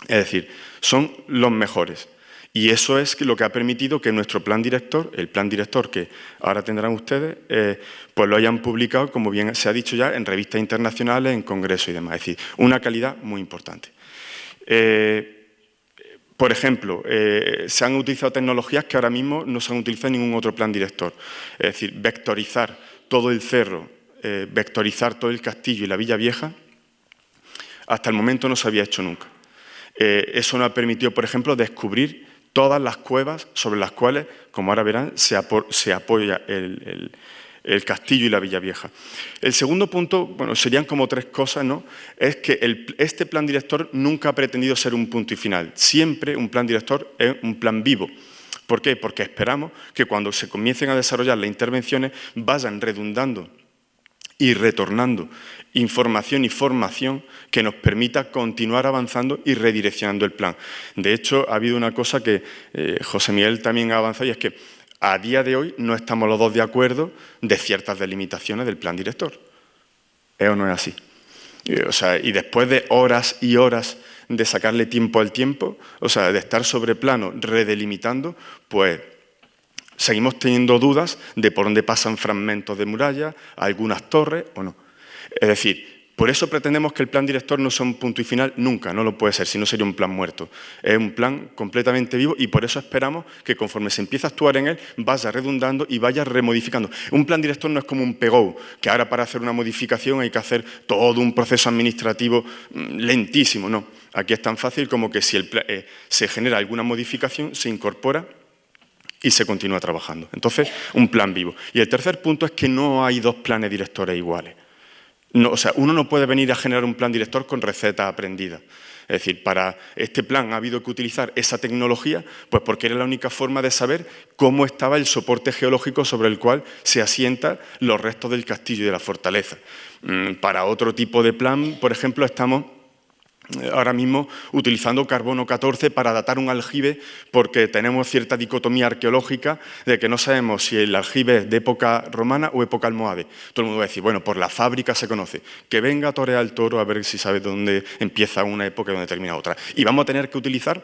Es decir, son los mejores. Y eso es lo que ha permitido que nuestro plan director, el plan director que ahora tendrán ustedes, pues lo hayan publicado, como bien se ha dicho ya, en revistas internacionales, en congresos y demás. Es decir, una calidad muy importante. Por ejemplo, se han utilizado tecnologías que ahora mismo no se han utilizado en ningún otro plan director. Es decir, vectorizar todo el cerro, vectorizar todo el castillo y la Villa Vieja, hasta el momento no se había hecho nunca. Eso nos ha permitido, por ejemplo, descubrir todas las cuevas sobre las cuales, como ahora verán, se apoya el castillo y la Villa Vieja. El segundo punto, bueno, serían como tres cosas, ¿no? Es que este plan director nunca ha pretendido ser un punto y final. Siempre un plan director es un plan vivo. ¿Por qué? Porque esperamos que cuando se comiencen a desarrollar las intervenciones vayan redundando y retornando información y formación que nos permita continuar avanzando y redireccionando el plan. De hecho, ha habido una cosa que José Miguel también ha avanzado, y es que a día de hoy no estamos los dos de acuerdo de ciertas delimitaciones del plan director. ¿Es o no es así? O sea, y después de horas y horas de sacarle tiempo al tiempo, o sea, de estar sobre plano redelimitando, pues seguimos teniendo dudas de por dónde pasan fragmentos de muralla, algunas torres o no. Es decir, por eso pretendemos que el plan director no sea un punto y final, nunca, no lo puede ser, si no sería un plan muerto. Es un plan completamente vivo y por eso esperamos que conforme se empiece a actuar en él, vaya redundando y vaya remodificando. Un plan director no es como un PGO, que ahora para hacer una modificación hay que hacer todo un proceso administrativo lentísimo, no. Aquí es tan fácil como que si se genera alguna modificación, se incorpora y se continúa trabajando. Entonces, un plan vivo. Y el tercer punto es que no hay dos planes directores iguales. No, o sea, uno no puede venir a generar un plan director con recetas aprendidas. Es decir, para este plan ha habido que utilizar esa tecnología, pues porque era la única forma de saber cómo estaba el soporte geológico sobre el cual se asientan los restos del castillo y de la fortaleza. Para otro tipo de plan, por ejemplo, estamos ahora mismo utilizando carbono 14 para datar un aljibe, porque tenemos cierta dicotomía arqueológica de que no sabemos si el aljibe es de época romana o época almohade. Todo el mundo va a decir, bueno, por la fábrica se conoce. Que venga a torear el toro a ver si sabe dónde empieza una época y dónde termina otra. Y vamos a tener que utilizar,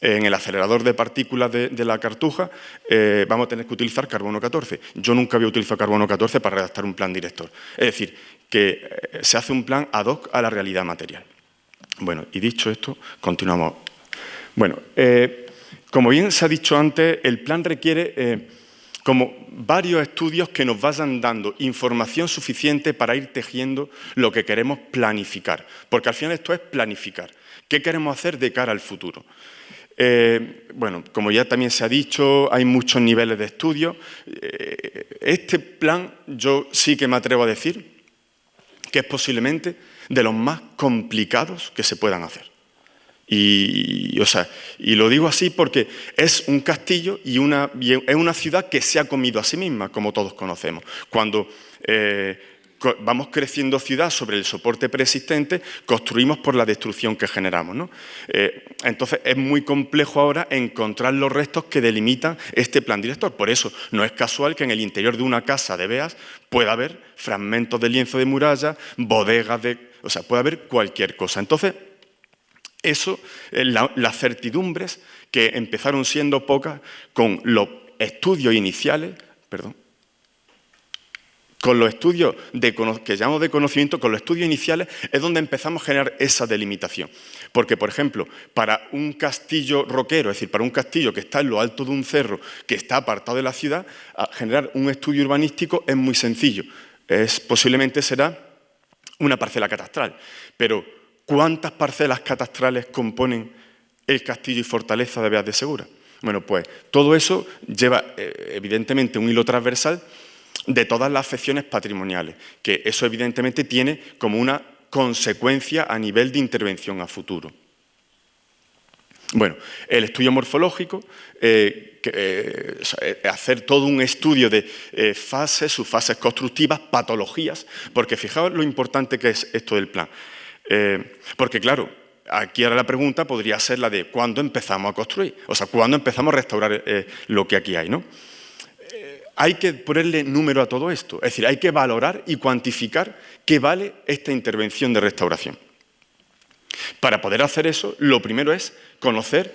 en el acelerador de partículas de la Cartuja, vamos a tener que utilizar carbono 14. Yo nunca había utilizado carbono 14 para redactar un plan director. Es decir, que se hace un plan ad hoc a la realidad material. Bueno, y dicho esto, continuamos. Bueno, como bien se ha dicho antes, el plan requiere como varios estudios que nos vayan dando información suficiente para ir tejiendo lo que queremos planificar. Porque al final esto es planificar. ¿Qué queremos hacer de cara al futuro? Bueno, como ya también se ha dicho, hay muchos niveles de estudio. Este plan yo sí que me atrevo a decir que es posiblemente de los más complicados que se puedan hacer. Y lo digo así porque es un castillo y es una ciudad que se ha comido a sí misma, como todos conocemos. Cuando vamos creciendo ciudad sobre el soporte preexistente, construimos por la destrucción que generamos, ¿no? Entonces es muy complejo ahora encontrar los restos que delimitan este plan director. Por eso no es casual que en el interior de una casa de BEAS pueda haber fragmentos de lienzo de muralla, bodegas O sea, puede haber cualquier cosa. Entonces, eso, las certidumbres que empezaron siendo pocas con los estudios iniciales, con los estudios que llamamos de conocimiento, con los estudios iniciales, es donde empezamos a generar esa delimitación. Porque, por ejemplo, para un castillo roquero, es decir, para un castillo que está en lo alto de un cerro, que está apartado de la ciudad, generar un estudio urbanístico es muy sencillo. Posiblemente será una parcela catastral. Pero, ¿cuántas parcelas catastrales componen el castillo y fortaleza de Beas de Segura? Bueno, pues todo eso lleva, evidentemente, un hilo transversal de todas las afecciones patrimoniales, que eso evidentemente tiene como una consecuencia a nivel de intervención a futuro. Bueno, el estudio morfológico, hacer todo un estudio de fases, subfases constructivas, patologías, porque fijaos lo importante que es esto del plan. Porque claro, aquí ahora la pregunta podría ser la de ¿cuándo empezamos a construir? O sea, ¿cuándo empezamos a restaurar lo que aquí hay, ¿no? Hay que ponerle número a todo esto, es decir, hay que valorar y cuantificar qué vale esta intervención de restauración. Para poder hacer eso, lo primero es conocer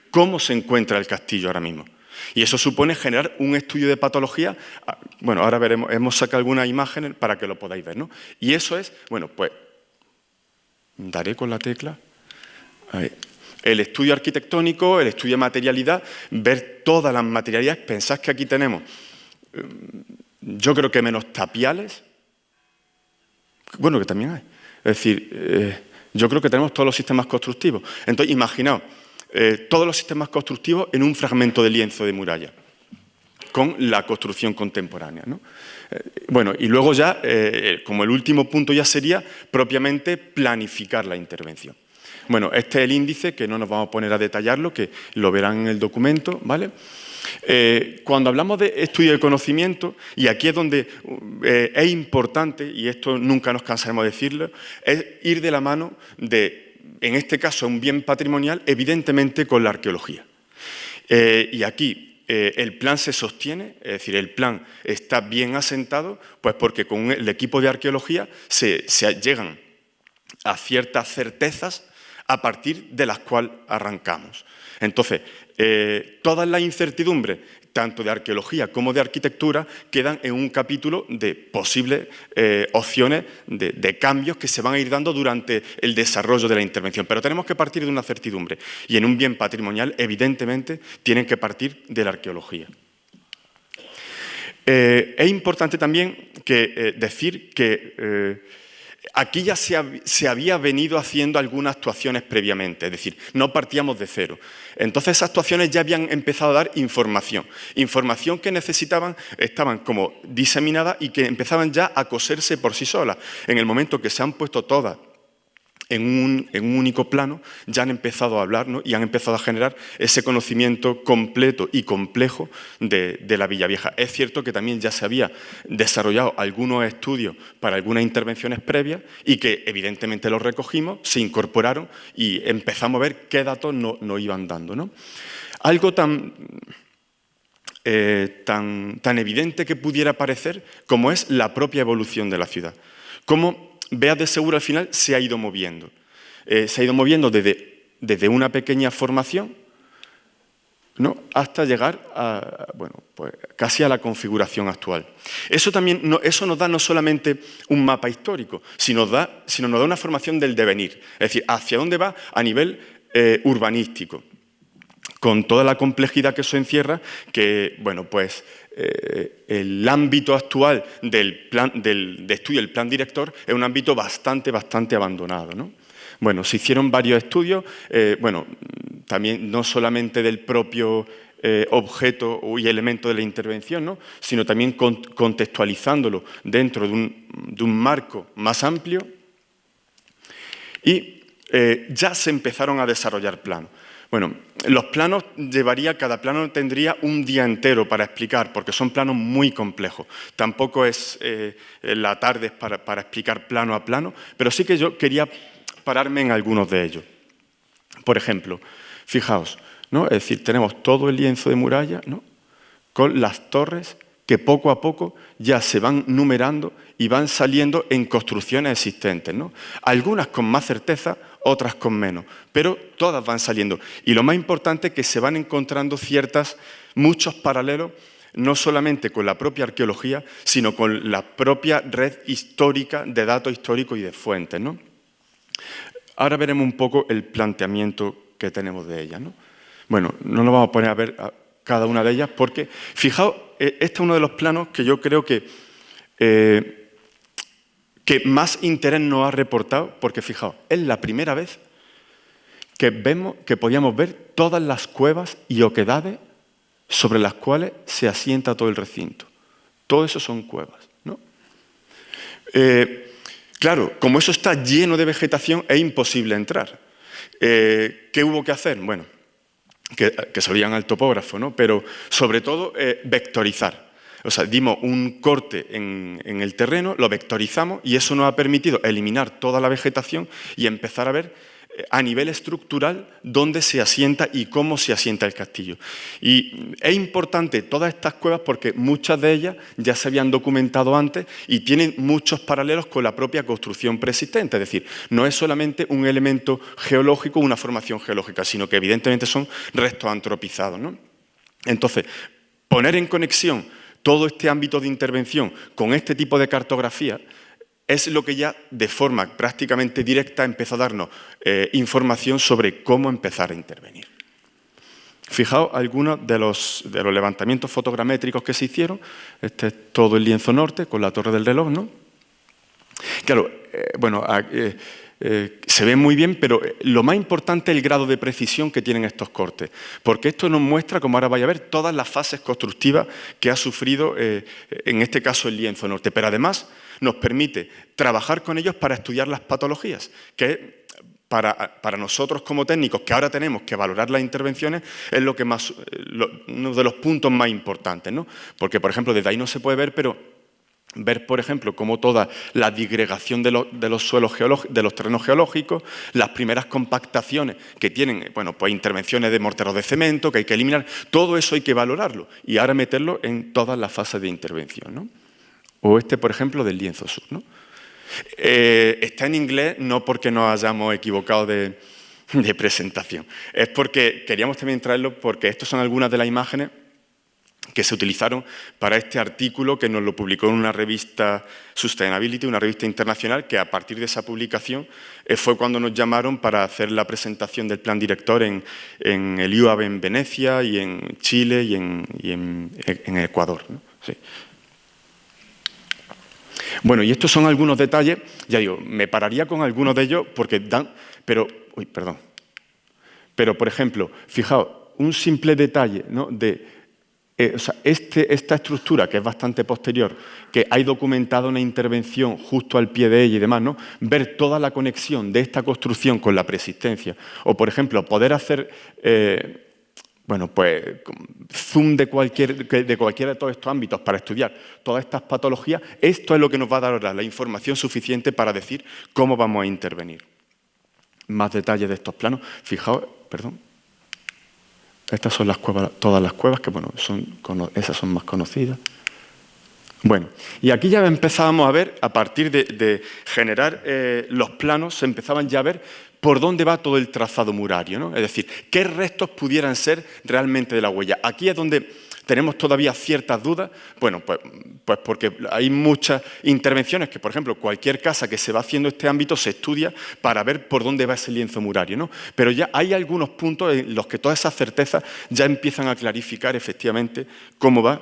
cómo se encuentra el castillo ahora mismo. Y eso supone generar un estudio de patología. Bueno, ahora veremos, hemos sacado algunas imágenes para que lo podáis ver, ¿no? Y eso es, bueno, pues, daré con la tecla. Ahí. El estudio arquitectónico, el estudio de materialidad, ver todas las materialidades. Pensad que aquí tenemos, yo creo que menos tapiales, bueno, que también hay. Es decir, yo creo que tenemos todos los sistemas constructivos. Entonces, imaginaos, todos los sistemas constructivos en un fragmento de lienzo de muralla, con la construcción contemporánea, ¿no? Bueno, y luego ya, como el último punto ya sería propiamente planificar la intervención. Bueno, este es el índice, que no nos vamos a poner a detallarlo, que lo verán en el documento, ¿vale? Cuando hablamos de estudio de conocimiento, y aquí es donde es importante, y esto nunca nos cansaremos de decirlo, es ir de la mano de, en este caso, un bien patrimonial, evidentemente con la arqueología. Y aquí el plan se sostiene, es decir, el plan está bien asentado, pues porque con el equipo de arqueología se llegan a ciertas certezas a partir de las cuales arrancamos. Entonces, todas las incertidumbres, tanto de arqueología como de arquitectura, quedan en un capítulo de posibles opciones de cambios que se van a ir dando durante el desarrollo de la intervención. Pero tenemos que partir de una certidumbre. Y en un bien patrimonial, evidentemente, tienen que partir de la arqueología. Es importante también decir que aquí ya se había venido haciendo algunas actuaciones previamente, es decir, no partíamos de cero. Entonces esas actuaciones ya habían empezado a dar información que necesitaban, estaban como diseminadas y que empezaban ya a coserse por sí solas. En el momento que se han puesto todas en un único plano, ya han empezado a hablar, ¿no? Y han empezado a generar ese conocimiento completo y complejo de la Villa Vieja. Es cierto que también ya se había desarrollado algunos estudios para algunas intervenciones previas y que evidentemente los recogimos, se incorporaron y empezamos a ver qué datos nos iban dando, ¿no? Algo tan evidente que pudiera parecer como es la propia evolución de la ciudad. Cómo Beas de Segura al final se ha ido moviendo. Se ha ido moviendo desde una pequeña formación, ¿no?, hasta llegar a, bueno, pues casi a la configuración actual. Eso nos da no solamente un mapa histórico, sino nos da una formación del devenir, es decir, hacia dónde va a nivel urbanístico, con toda la complejidad que eso encierra, que, bueno, pues el ámbito actual del estudio del plan director es un ámbito bastante abandonado, ¿no? Bueno, se hicieron varios estudios, bueno, también no solamente del propio objeto y elemento de la intervención, ¿no?, sino también contextualizándolo dentro de un marco más amplio, y ya se empezaron a desarrollar planos. Bueno, los planos cada plano tendría un día entero para explicar, porque son planos muy complejos. Tampoco es la tarde para explicar plano a plano, pero sí que yo quería pararme en algunos de ellos. Por ejemplo, fijaos, ¿no?, es decir, tenemos todo el lienzo de muralla, ¿no?, con las torres que poco a poco ya se van numerando y van saliendo en construcciones existentes, ¿no? Algunas con más certeza, otras con menos, pero todas van saliendo. Y lo más importante es que se van encontrando muchos paralelos, no solamente con la propia arqueología, sino con la propia red histórica de datos históricos y de fuentes, ¿no? Ahora veremos un poco el planteamiento que tenemos de ellas, ¿no? Bueno, no nos vamos a poner a ver cada una de ellas porque, fijaos, este es uno de los planos que yo creo que más interés nos ha reportado, porque fijaos, es la primera vez que podíamos ver todas las cuevas y oquedades sobre las cuales se asienta todo el recinto. Todo eso son cuevas, ¿no? Claro, como eso está lleno de vegetación, es imposible entrar. ¿Qué hubo que hacer? Bueno, que se veían al topógrafo, ¿no? Pero sobre todo vectorizar. O sea, dimos un corte en el terreno, lo vectorizamos y eso nos ha permitido eliminar toda la vegetación y empezar a ver a nivel estructural dónde se asienta y cómo se asienta el castillo. Y es importante todas estas cuevas porque muchas de ellas ya se habían documentado antes y tienen muchos paralelos con la propia construcción preexistente. Es decir, no es solamente un elemento geológico, una formación geológica, sino que evidentemente son restos antropizados, ¿no? Entonces, poner en conexión todo este ámbito de intervención con este tipo de cartografía es lo que ya de forma prácticamente directa empezó a darnos información sobre cómo empezar a intervenir. Fijaos algunos de los levantamientos fotogramétricos que se hicieron. Este es todo el lienzo norte con la torre del reloj, ¿no? Claro, bueno, se ve muy bien, pero lo más importante es el grado de precisión que tienen estos cortes, porque esto nos muestra, como ahora vais a ver, todas las fases constructivas que ha sufrido, en este caso, el lienzo norte, pero además nos permite trabajar con ellos para estudiar las patologías, que para nosotros como técnicos, que ahora tenemos que valorar las intervenciones, es uno de los puntos más importantes, ¿no? Porque, por ejemplo, desde ahí no se puede ver, pero ver, por ejemplo, cómo toda la disgregación de los suelos de los terrenos geológicos, las primeras compactaciones que tienen, bueno, pues intervenciones de morteros de cemento que hay que eliminar, todo eso hay que valorarlo y ahora meterlo en todas las fases de intervención, ¿no? O este, por ejemplo, del lienzo sur, ¿no? Está en inglés no porque nos hayamos equivocado de presentación, es porque queríamos también traerlo porque estas son algunas de las imágenes que se utilizaron para este artículo que nos lo publicó en una revista Sustainability, una revista internacional, que a partir de esa publicación fue cuando nos llamaron para hacer la presentación del plan director en el IUAB en Venecia y en Chile y en Ecuador, ¿no? Sí. Bueno, y estos son algunos detalles, ya digo, me pararía con algunos de ellos porque dan, pero, por ejemplo, fijaos, un simple detalle, ¿no? O sea, esta estructura, que es bastante posterior, que hay documentado una intervención justo al pie de ella y demás, ¿no? Ver toda la conexión de esta construcción con la preexistencia. O, por ejemplo, poder hacer bueno, pues zoom de cualquiera de todos estos ámbitos para estudiar todas estas patologías. Esto es lo que nos va a dar ahora la información suficiente para decir cómo vamos a intervenir. Más detalles de estos planos. Fijaos, perdón. Estas son las cuevas, todas las cuevas, que bueno, esas son más conocidas. Bueno, y aquí ya empezábamos a ver, a partir de generar los planos, se empezaban ya a ver por dónde va todo el trazado murario, ¿no? Es decir, qué restos pudieran ser realmente de la huella. Aquí es donde tenemos todavía ciertas dudas, bueno, pues porque hay muchas intervenciones que, por ejemplo, cualquier casa que se va haciendo este ámbito se estudia para ver por dónde va ese lienzo murario, ¿no? Pero ya hay algunos puntos en los que todas esas certezas ya empiezan a clarificar efectivamente cómo va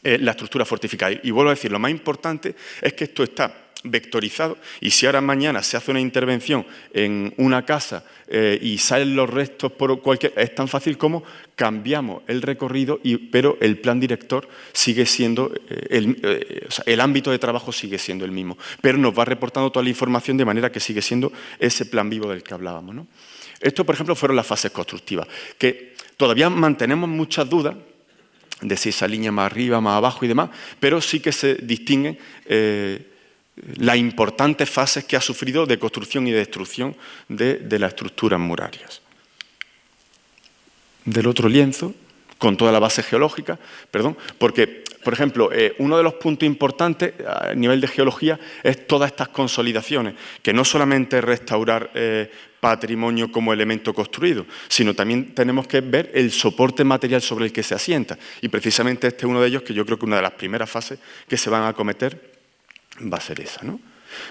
la estructura fortificada. Y vuelvo a decir, lo más importante es que esto está vectorizado y si ahora mañana se hace una intervención en una casa y salen los restos por cualquier... Es tan fácil como cambiamos el recorrido, pero el plan director sigue siendo... o sea, el ámbito de trabajo sigue siendo el mismo, pero nos va reportando toda la información de manera que sigue siendo ese plan vivo del que hablábamos, ¿no? Esto, por ejemplo, fueron las fases constructivas, que todavía mantenemos muchas dudas de si esa línea más arriba, más abajo y demás, pero sí que se distinguen las importantes fases que ha sufrido de construcción y de destrucción de las estructuras murarias. Del otro lienzo, con toda la base geológica, perdón, porque Por ejemplo, uno de los puntos importantes a nivel de geología es todas estas consolidaciones, que no solamente es restaurar patrimonio como elemento construido, sino también tenemos que ver el soporte material sobre el que se asienta. Y precisamente este es uno de ellos que yo creo que una de las primeras fases que se van a acometer va a ser esa, ¿no?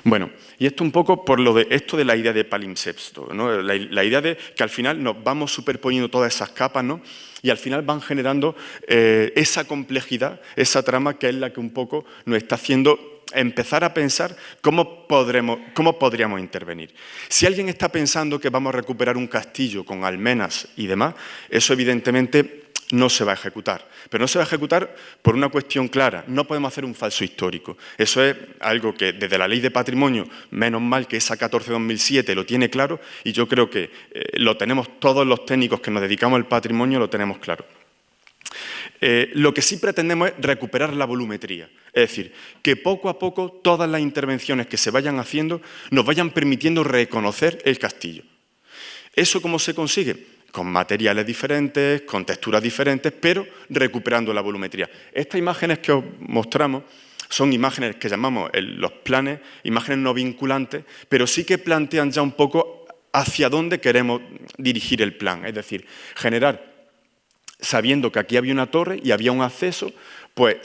Bueno, y esto un poco por lo de esto de la idea de palimpsesto, ¿no? La idea de que al final nos vamos superponiendo todas esas capas, ¿no? Y al final van generando esa complejidad, esa trama que es la que un poco nos está haciendo empezar a pensar cómo podríamos intervenir. Si alguien está pensando que vamos a recuperar un castillo con almenas y demás, eso evidentemente no se va a ejecutar. Pero no se va a ejecutar por una cuestión clara. No podemos hacer un falso histórico. Eso es algo que desde la Ley de Patrimonio, menos mal que esa 14/2007 lo tiene claro, y yo creo que lo tenemos todos los técnicos que nos dedicamos al patrimonio, lo tenemos claro. Lo que sí pretendemos es recuperar la volumetría. Es decir, que poco a poco todas las intervenciones que se vayan haciendo nos vayan permitiendo reconocer el castillo. ¿Eso cómo se consigue? Con materiales diferentes, con texturas diferentes, pero recuperando la volumetría. Estas imágenes que os mostramos son imágenes que llamamos los planes, imágenes no vinculantes, pero sí que plantean ya un poco hacia dónde queremos dirigir el plan. Es decir, generar, sabiendo que aquí había una torre y había un acceso, pues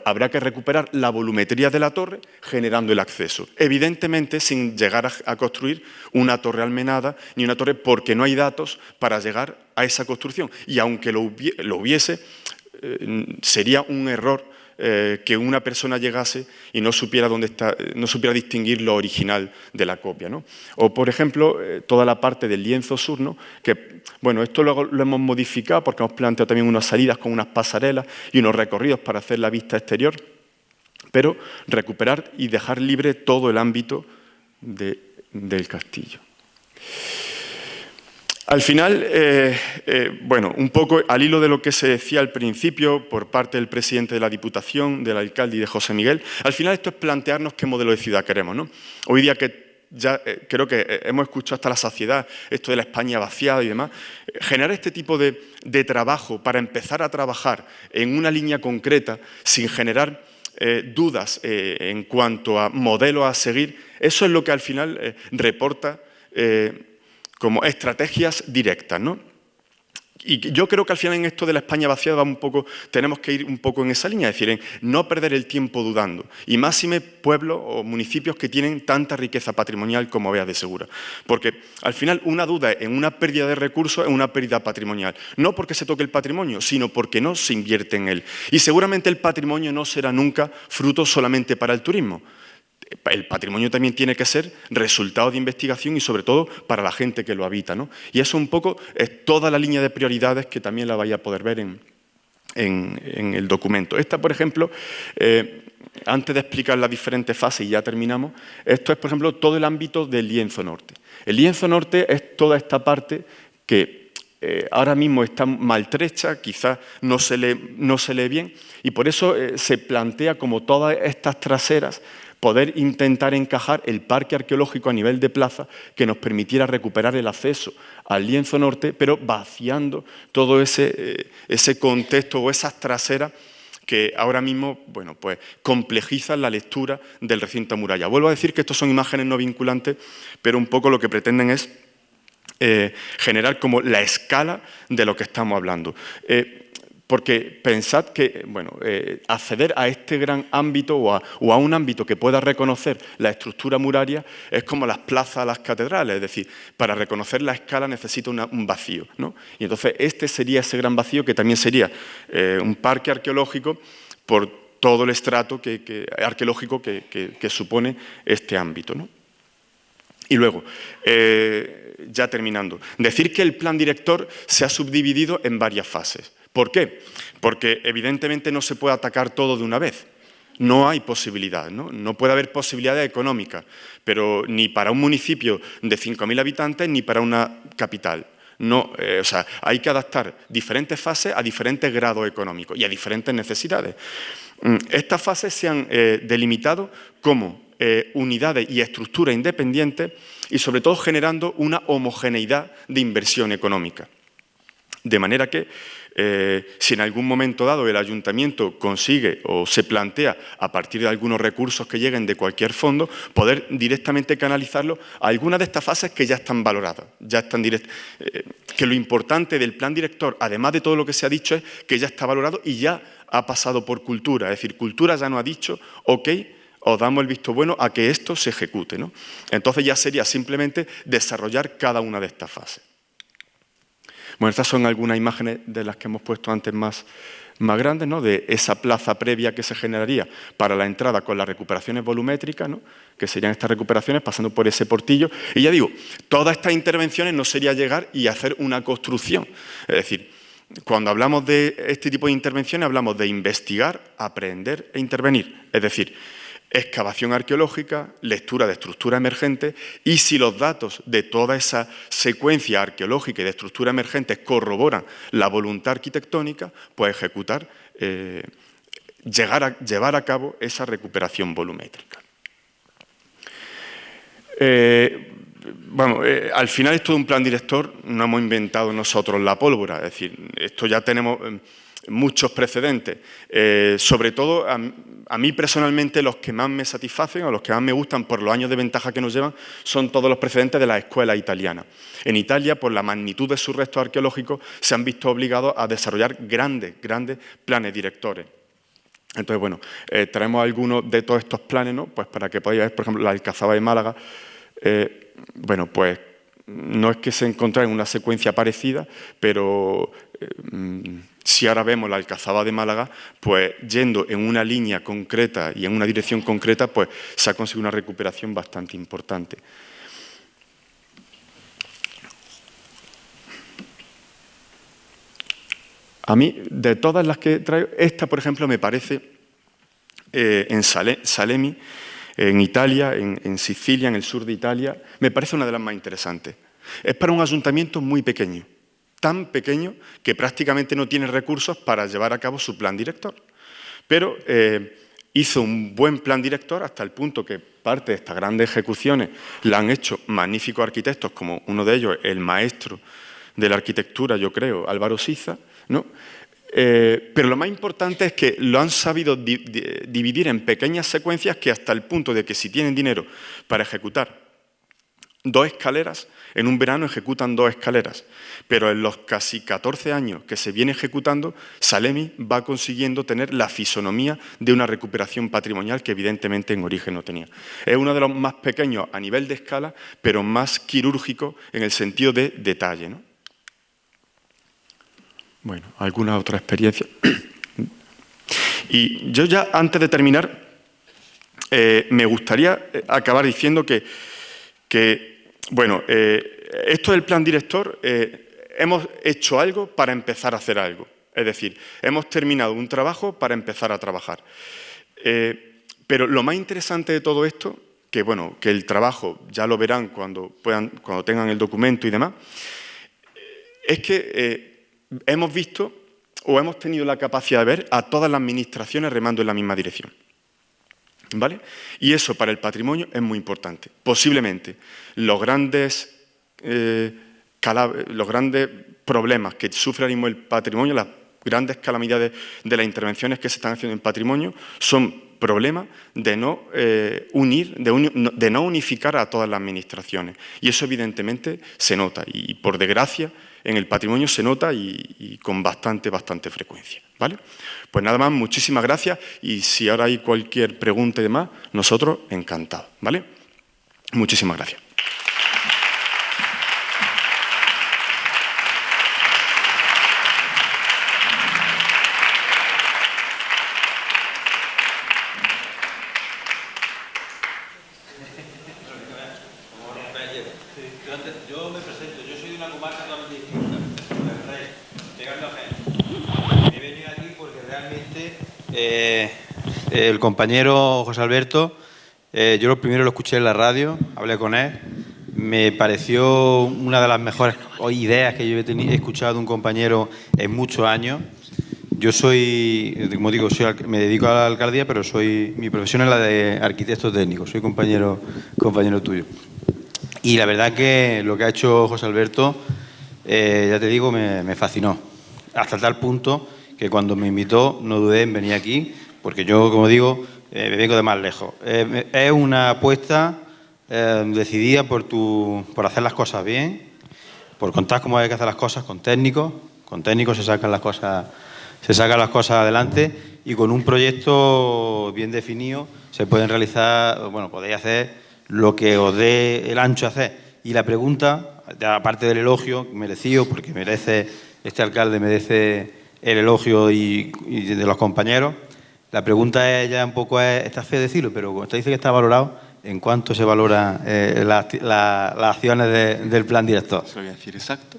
habrá que recuperar la volumetría de la torre generando el acceso. Evidentemente sin llegar a construir una torre almenada ni una torre, porque no hay datos para llegar a esa construcción. Y aunque lo hubiese, sería un error que una persona llegase y no supiera dónde está, no supiera distinguir lo original de la copia, ¿no? O, por ejemplo, toda la parte del lienzo sur, ¿no? Que, bueno, esto luego lo hemos modificado porque hemos planteado también unas salidas con unas pasarelas y unos recorridos para hacer la vista exterior, pero recuperar y dejar libre todo el ámbito del castillo. Al final, bueno, un poco al hilo de lo que se decía al principio por parte del presidente de la Diputación, del alcalde y de José Miguel, al final esto es plantearnos qué modelo de ciudad queremos, ¿no? Hoy día que ya creo que hemos escuchado hasta la saciedad esto de la España vaciada y demás, generar este tipo de trabajo para empezar a trabajar en una línea concreta sin generar dudas en cuanto a modelos a seguir, eso es lo que al final reporta como estrategias directas, ¿no? Y yo creo que al final en esto de la España vaciada tenemos que ir un poco en esa línea, es decir, en no perder el tiempo dudando. Y máxime pueblos o municipios que tienen tanta riqueza patrimonial como Beas de Segura. Porque al final una duda en una pérdida de recursos es una pérdida patrimonial. No porque se toque el patrimonio, sino porque no se invierte en él. Y seguramente el patrimonio no será nunca fruto solamente para el turismo. El patrimonio también tiene que ser resultado de investigación y sobre todo para la gente que lo habita, ¿no? Y eso un poco es toda la línea de prioridades que también la vais a poder ver en el documento. Esta, por ejemplo, antes de explicar las diferentes fases y ya terminamos, esto es, por ejemplo, todo el ámbito del lienzo norte. El lienzo norte es toda esta parte que ahora mismo está maltrecha, quizás no se lee bien, y por eso se plantea como todas estas traseras poder intentar encajar el parque arqueológico a nivel de plaza que nos permitiera recuperar el acceso al lienzo norte, pero vaciando todo ese contexto o esas traseras que ahora mismo, bueno, pues complejizan la lectura del recinto muralla. Vuelvo a decir que estos son imágenes no vinculantes, pero un poco lo que pretenden es generar como la escala de lo que estamos hablando. Porque pensad que, bueno, acceder a este gran ámbito o a un ámbito que pueda reconocer la estructura muraria es como las plazas, las catedrales, es decir, para reconocer la escala necesita un vacío, ¿no? Y entonces este sería ese gran vacío que también sería un parque arqueológico por todo el estrato arqueológico que supone este ámbito, ¿no? Y luego, ya terminando, decir que el plan director se ha subdividido en varias fases. ¿Por qué? Porque evidentemente no se puede atacar todo de una vez. No hay posibilidad, ¿no? No puede haber posibilidades económicas, pero ni para un municipio de 5.000 habitantes ni para una capital. No, o sea, hay que adaptar diferentes fases a diferentes grados económicos y a diferentes necesidades. Estas fases se han delimitado como unidades y estructuras independientes y sobre todo generando una homogeneidad de inversión económica. De manera que Si en algún momento dado el ayuntamiento consigue o se plantea, a partir de algunos recursos que lleguen de cualquier fondo, poder directamente canalizarlo a algunas de estas fases que ya están valoradas, ya están que lo importante del plan director, además de todo lo que se ha dicho, es que ya está valorado y ya ha pasado por Cultura. Es decir, Cultura ya nos ha dicho, ok, os damos el visto bueno a que esto se ejecute, ¿no? Entonces ya sería simplemente desarrollar cada una de estas fases. Bueno, estas son algunas imágenes de las que hemos puesto antes más grandes, ¿no? De esa plaza previa que se generaría para la entrada con las recuperaciones volumétricas, ¿no? Que serían estas recuperaciones pasando por ese portillo. Y ya digo, todas estas intervenciones no sería llegar y hacer una construcción. Es decir, cuando hablamos de este tipo de intervenciones hablamos de investigar, aprender e intervenir. Es decir, excavación arqueológica, lectura de estructura emergente y si los datos de toda esa secuencia arqueológica y de estructura emergente corroboran la voluntad arquitectónica, pues ejecutar, llevar a cabo esa recuperación volumétrica. Al final es todo un plan director, no hemos inventado nosotros la pólvora, es decir, esto ya tenemos muchos precedentes. Sobre todo, a mí personalmente los que más me satisfacen o los que más me gustan por los años de ventaja que nos llevan son todos los precedentes de las escuelas italianas. En Italia, por la magnitud de sus restos arqueológicos, se han visto obligados a desarrollar grandes planes directores. Entonces, bueno, traemos algunos de todos estos planes, ¿no? Pues para que podáis ver, por ejemplo, la Alcazaba de Málaga. Bueno, pues no es que se encontrara en una secuencia parecida, pero si ahora vemos la Alcazaba de Málaga, pues yendo en una línea concreta y en una dirección concreta, pues se ha conseguido una recuperación bastante importante. A mí, de todas las que traigo, esta, por ejemplo, me parece en Salemi, en Italia, en Sicilia, en el sur de Italia, me parece una de las más interesantes. Es para un ayuntamiento muy pequeño, tan pequeño que prácticamente no tiene recursos para llevar a cabo su plan director. Pero hizo un buen plan director hasta el punto que parte de estas grandes ejecuciones la han hecho magníficos arquitectos, como uno de ellos, el maestro de la arquitectura, yo creo, Álvaro Siza, ¿no? Pero lo más importante es que lo han sabido dividir en pequeñas secuencias que hasta el punto de que si tienen dinero para ejecutar 2 escaleras, en un verano ejecutan 2 escaleras. Pero en los casi 14 años que se viene ejecutando, Salemi va consiguiendo tener la fisonomía de una recuperación patrimonial que evidentemente en origen no tenía. Es uno de los más pequeños a nivel de escala, pero más quirúrgico en el sentido de detalle, ¿no? Bueno, alguna otra experiencia. Y yo ya, antes de terminar, me gustaría acabar diciendo que bueno, esto del plan director, hemos hecho algo para empezar a hacer algo. Es decir, hemos terminado un trabajo para empezar a trabajar. Pero lo más interesante de todo esto, que bueno, que el trabajo ya lo verán cuando tengan el documento y demás, es que hemos visto o hemos tenido la capacidad de ver a todas las administraciones remando en la misma dirección. ¿Vale? Y eso para el patrimonio es muy importante. Posiblemente los grandes problemas que sufre ahora mismo el patrimonio, las grandes calamidades de las intervenciones que se están haciendo en patrimonio, son problemas de no unificar a todas las administraciones. Y eso evidentemente se nota. Y por desgracia en el patrimonio se nota y con bastante frecuencia. ¿Vale? Pues nada más, muchísimas gracias y si ahora hay cualquier pregunta y demás, nosotros encantados. ¿Vale? Muchísimas gracias. Yo me presento, yo soy de una comarca totalmente distinta, del Rey, llegando a Jaén. He venido aquí porque realmente el compañero José Alberto, yo lo primero lo escuché en la radio, hablé con él, me pareció una de las mejores ideas que yo he escuchado de un compañero en muchos años. Yo soy, como digo, me dedico a la alcaldía, pero mi profesión es la de arquitecto técnico, soy compañero tuyo. Y la verdad que lo que ha hecho José Alberto, ya te digo, me fascinó. hasta tal punto que cuando me invitó no dudé en venir aquí, porque yo, como digo, me vengo de más lejos. Es una apuesta decidida por hacer las cosas bien, por contar cómo hay que hacer las cosas con técnicos se sacan las cosas adelante, y con un proyecto bien definido se pueden realizar, bueno, podéis hacer lo que os dé el ancho hacer. Y la pregunta, aparte del elogio merecido, porque este alcalde merece el elogio y de los compañeros, la pregunta es ya un poco, está feo decirlo, pero como usted dice que está valorado, ¿en cuánto se valora las acciones del plan director? Se lo voy a decir exacto.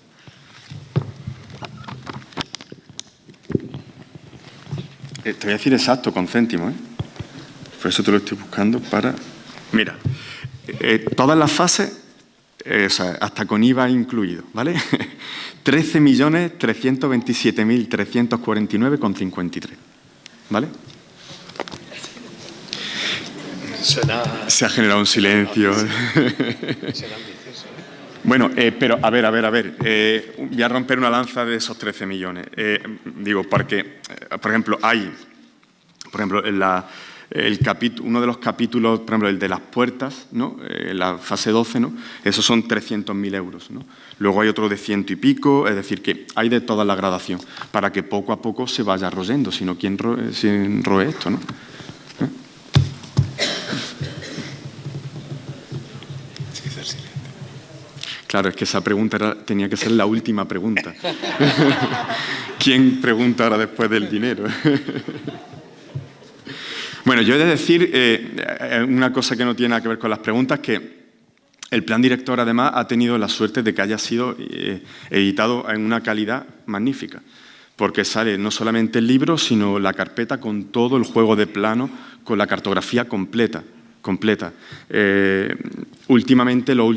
Te voy a decir exacto, con céntimos, ¿eh? Por eso te lo estoy buscando para... Mira, todas las fases, o sea, hasta con IVA incluido, ¿vale? 13.327.349,53, ¿vale? Se ha generado un silencio. Bueno, pero a ver. Voy a romper una lanza de esos 13 millones. Digo, porque, por ejemplo, uno de los capítulos, por ejemplo, el de las puertas, ¿no? La fase 12, ¿no? Esos son 300.000 euros, ¿no? Luego hay otro de 100 y pico, es decir, que hay de toda la gradación, para que poco a poco se vaya royendo, si no, ¿quién roe esto, no? Claro, es que esa pregunta tenía que ser la última pregunta. ¿Quién pregunta ahora después del dinero? Bueno, yo he de decir una cosa que no tiene nada que ver con las preguntas, que el plan director además ha tenido la suerte de que haya sido editado en una calidad magnífica, porque sale no solamente el libro, sino la carpeta con todo el juego de plano, con la cartografía completa. Últimamente lo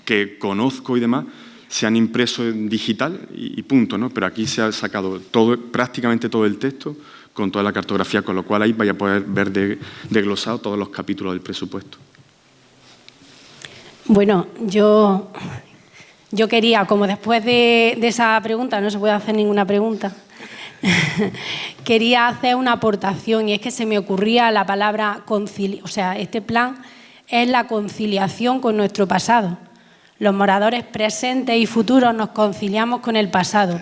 que conozco y demás se han impreso en digital y punto, ¿no? Pero aquí se ha sacado prácticamente todo el texto con toda la cartografía, con lo cual ahí vaya a poder ver desglosado todos los capítulos del presupuesto. Bueno, yo quería, como después de esa pregunta no se puede hacer ninguna pregunta, quería hacer una aportación, y es que se me ocurría la palabra conciliación. O sea, este plan es la conciliación con nuestro pasado. Los moradores presentes y futuros nos conciliamos con el pasado,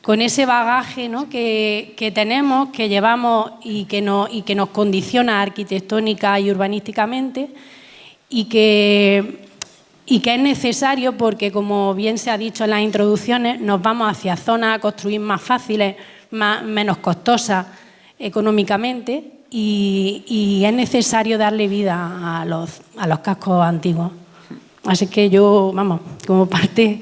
con ese bagaje, ¿no? que tenemos, que llevamos y que nos condiciona arquitectónica y urbanísticamente, y que es necesario porque, como bien se ha dicho en las introducciones, nos vamos hacia zonas a construir más fáciles, menos costosas económicamente, y es necesario darle vida a los cascos antiguos. Así que yo, vamos, como parte,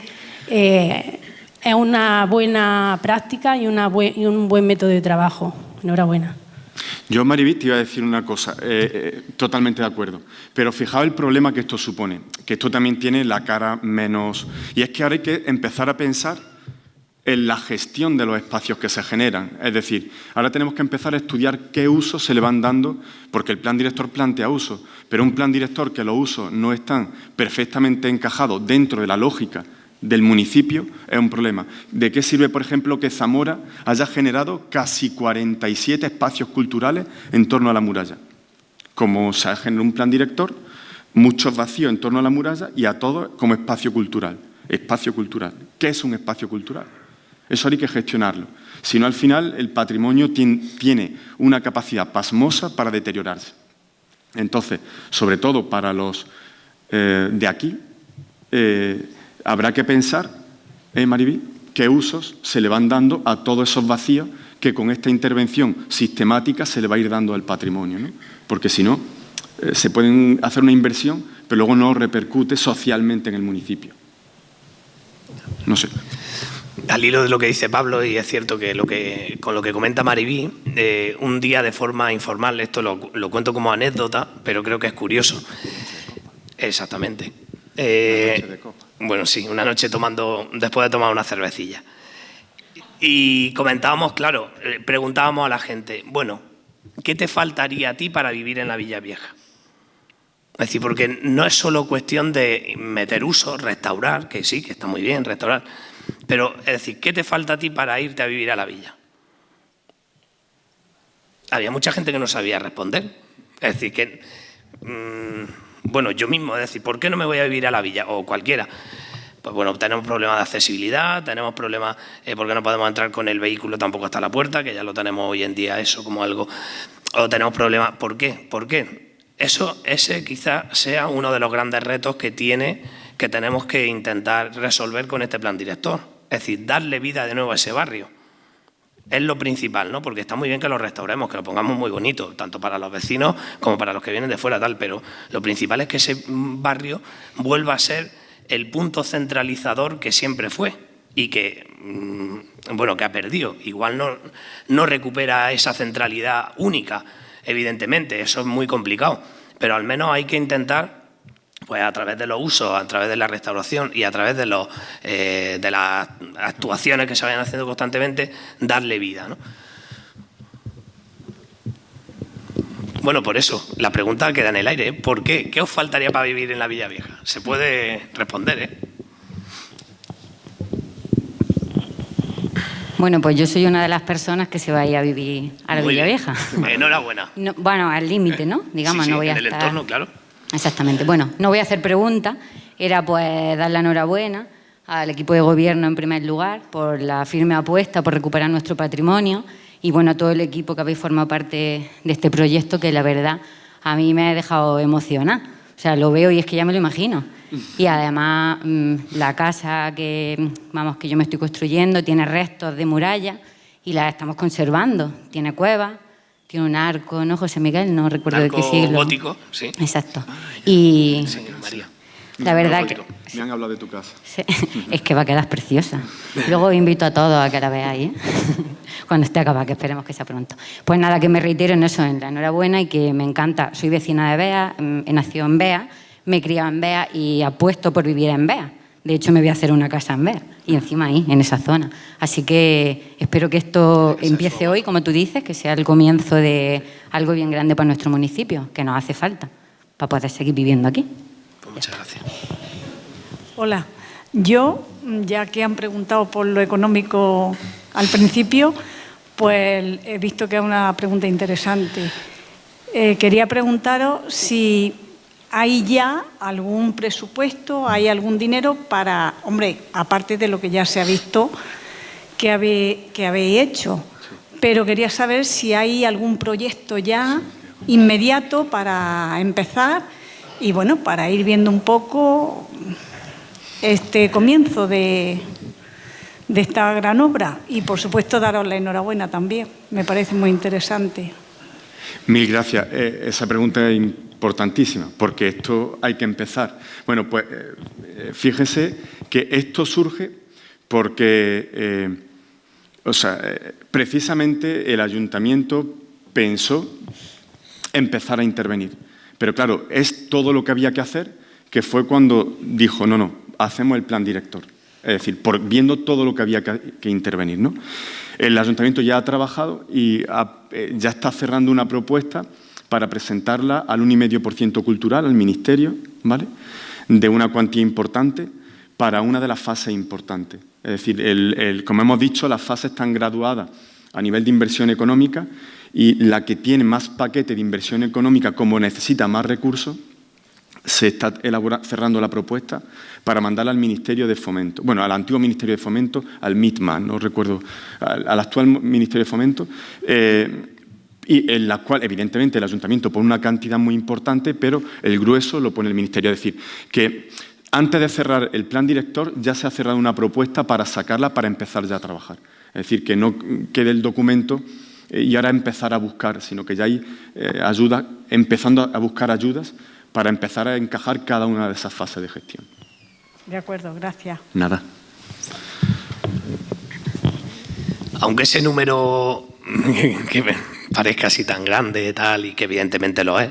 es una buena práctica y un buen método de trabajo. Enhorabuena. Yo, Mariví, te iba a decir una cosa, totalmente de acuerdo, pero fijaos el problema que esto supone, que esto también tiene la cara menos... Y es que ahora hay que empezar a pensar en la gestión de los espacios que se generan. Es decir, ahora tenemos que empezar a estudiar qué usos se le van dando, porque el plan director plantea usos, pero un plan director que los usos no están perfectamente encajados dentro de la lógica del municipio es un problema. ¿De qué sirve, por ejemplo, que Zamora haya generado casi 47 espacios culturales en torno a la muralla? Como se ha generado un plan director, muchos vacíos en torno a la muralla y a todos como espacio cultural. Espacio cultural. ¿Qué es un espacio cultural? Eso hay que gestionarlo. Si no, al final, el patrimonio tiene una capacidad pasmosa para deteriorarse. Entonces, sobre todo para los de aquí, habrá que pensar, Mariví, qué usos se le van dando a todos esos vacíos que con esta intervención sistemática se le va a ir dando al patrimonio, ¿no? Porque si no, se pueden hacer una inversión, pero luego no repercute socialmente en el municipio. No sé. Al hilo de lo que dice Pablo, y es cierto que con lo que comenta Mariví, un día de forma informal, esto lo cuento como anécdota, pero creo que es curioso. Exactamente. Bueno, sí, una noche después de tomar una cervecilla. Y comentábamos, claro, preguntábamos a la gente, bueno, ¿qué te faltaría a ti para vivir en la Villa Vieja? Es decir, porque no es solo cuestión de meter uso, restaurar, que sí, que está muy bien restaurar, Pero, es decir, ¿qué te falta a ti para irte a vivir a la villa? Había mucha gente que no sabía responder. Es decir, que, bueno, yo mismo, es decir, ¿por qué no me voy a vivir a la villa? O cualquiera. Pues bueno, tenemos problemas de accesibilidad, tenemos problemas porque no podemos entrar con el vehículo tampoco hasta la puerta, que ya lo tenemos hoy en día eso como algo. O tenemos problemas. ¿Por qué? ¿Por qué? Ese quizás sea uno de los grandes retos que tenemos que intentar resolver con este plan director. Es decir, darle vida de nuevo a ese barrio. Es lo principal, ¿no? Porque está muy bien que lo restauremos, que lo pongamos muy bonito, tanto para los vecinos como para los que vienen de fuera, tal, pero lo principal es que ese barrio vuelva a ser el punto centralizador que siempre fue y que, bueno, que ha perdido. Igual no recupera esa centralidad única, evidentemente, eso es muy complicado, pero al menos hay que intentar, pues a través de los usos, a través de la restauración y a través de las actuaciones que se vayan haciendo constantemente, darle vida, ¿no? Bueno, por eso, la pregunta queda en el aire, ¿eh? ¿Por qué? ¿Qué os faltaría para vivir en la Villa Vieja? Se puede responder, ¿eh? Bueno, pues yo soy una de las personas que se va a ir a vivir a la Villa Vieja. Enhorabuena. No, bueno, al límite, ¿no? Digamos, sí, no voy a en el estar... entorno, claro. Exactamente. Bueno, no voy a hacer preguntas. Era pues dar la enhorabuena al equipo de gobierno en primer lugar por la firme apuesta por recuperar nuestro patrimonio y bueno, a todo el equipo que habéis formado parte de este proyecto que la verdad a mí me ha dejado emocionada. O sea, lo veo y es que ya me lo imagino. Y además la casa que yo me estoy construyendo tiene restos de muralla y la estamos conservando. Tiene cuevas, tiene un arco, ¿no, José Miguel? No recuerdo de qué siglo. Gótico, sí. Exacto. Y Señor María. la verdad que... Me han hablado de tu casa. Sí, es que va a quedar preciosa. Luego invito a todos a que la veáis, ¿eh? Cuando esté acabada, que esperemos que sea pronto. Pues nada, que me reitero en eso, en la enhorabuena y que me encanta. Soy vecina de Bea, he nacido en Bea, me he criado en Bea y apuesto por vivir en Bea. De hecho, me voy a hacer una casa en Bea y encima ahí, en esa zona. Así que espero que esto empiece hoy, como tú dices, que sea el comienzo de algo bien grande para nuestro municipio, que nos hace falta para poder seguir viviendo aquí. Pues muchas gracias. Hola. Yo, ya que han preguntado por lo económico al principio, pues he visto que es una pregunta interesante. Quería preguntaros si hay ya algún presupuesto, hay algún dinero para, hombre, aparte de lo que ya se ha visto que habéis hecho, pero quería saber si hay algún proyecto ya inmediato para empezar y, bueno, para ir viendo un poco este comienzo de esta gran obra y, por supuesto, daros la enhorabuena también. Me parece muy interesante. Mil gracias. Esa pregunta es importantísima, porque esto hay que empezar. Bueno, pues fíjese que esto surge porque, precisamente el ayuntamiento pensó empezar a intervenir. Pero claro, es todo lo que había que hacer, que fue cuando dijo, no, hacemos el plan director. Es decir, viendo todo lo que había que intervenir, ¿no? El ayuntamiento ya ha trabajado y ya está cerrando una propuesta para presentarla al 1,5% cultural, al Ministerio, ¿vale?, de una cuantía importante para una de las fases importantes. Es decir, como hemos dicho, las fases están graduadas a nivel de inversión económica y la que tiene más paquete de inversión económica, como necesita más recursos, se está cerrando la propuesta para mandarla al Ministerio de Fomento. Bueno, al antiguo Ministerio de Fomento, al MITMA, no recuerdo, al actual Ministerio de Fomento, y en la cual, evidentemente, el Ayuntamiento pone una cantidad muy importante, pero el grueso lo pone el Ministerio. Es decir, que antes de cerrar el plan director ya se ha cerrado una propuesta para sacarla, para empezar ya a trabajar. Es decir, que no quede el documento y ahora empezar a buscar, sino que ya hay ayudas, empezando a buscar ayudas para empezar a encajar cada una de esas fases de gestión. De acuerdo, gracias. Nada. Aunque ese número que me parezca así tan grande tal, y que evidentemente lo es,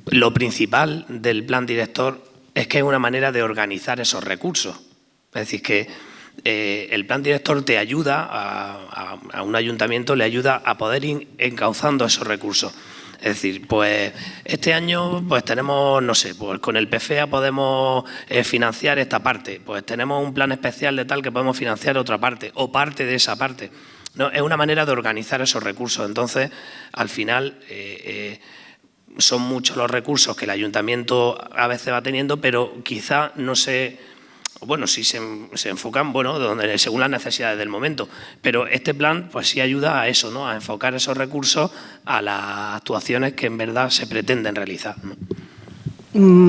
lo principal del plan director es que es una manera de organizar esos recursos. Es decir, que el plan director te ayuda a un ayuntamiento, le ayuda a poder ir encauzando esos recursos. Es decir, pues este año pues tenemos, no sé, pues con el PFEA podemos financiar esta parte, pues tenemos un plan especial de tal que podemos financiar otra parte o parte de esa parte. No, es una manera de organizar esos recursos. Entonces, al final, son muchos los recursos que el ayuntamiento a veces va teniendo, pero quizá no se... Bueno, sí se enfocan, bueno, según las necesidades del momento, pero este plan pues sí ayuda a eso, ¿no? A enfocar esos recursos a las actuaciones que en verdad se pretenden realizar, ¿no?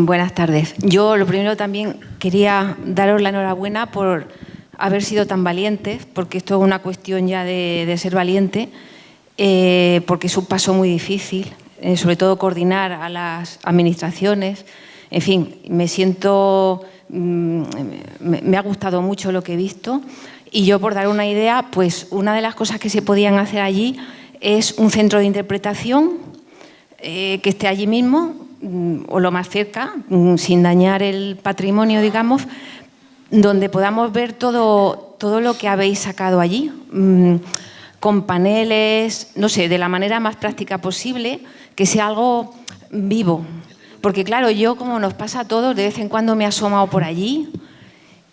Buenas tardes. Yo lo primero también quería daros la enhorabuena por haber sido tan valientes, porque esto es una cuestión ya de ser valiente, porque es un paso muy difícil, sobre todo coordinar a las administraciones. En fin, me siento... Me ha gustado mucho lo que he visto y yo, por dar una idea, pues una de las cosas que se podían hacer allí es un centro de interpretación que esté allí mismo o lo más cerca, sin dañar el patrimonio, digamos, donde podamos ver todo lo que habéis sacado allí, con paneles, no sé, de la manera más práctica posible, que sea algo vivo. Porque claro, yo, como nos pasa a todos, de vez en cuando me he asomado por allí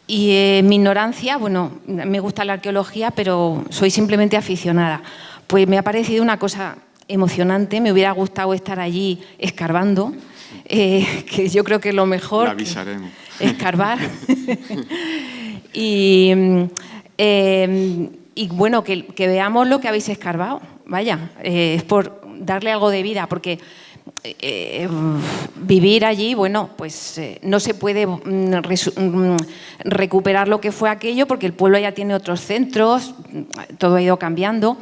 y en mi ignorancia, bueno, me gusta la arqueología, pero soy simplemente aficionada. Pues me ha parecido una cosa emocionante, me hubiera gustado estar allí escarbando, que yo creo que es lo mejor. La avisaremos. Escarbar. y bueno, que veamos lo que habéis escarbado. Vaya, es por darle algo de vida, porque... vivir allí, bueno, pues no se puede recuperar lo que fue aquello porque el pueblo ya tiene otros centros, todo ha ido cambiando,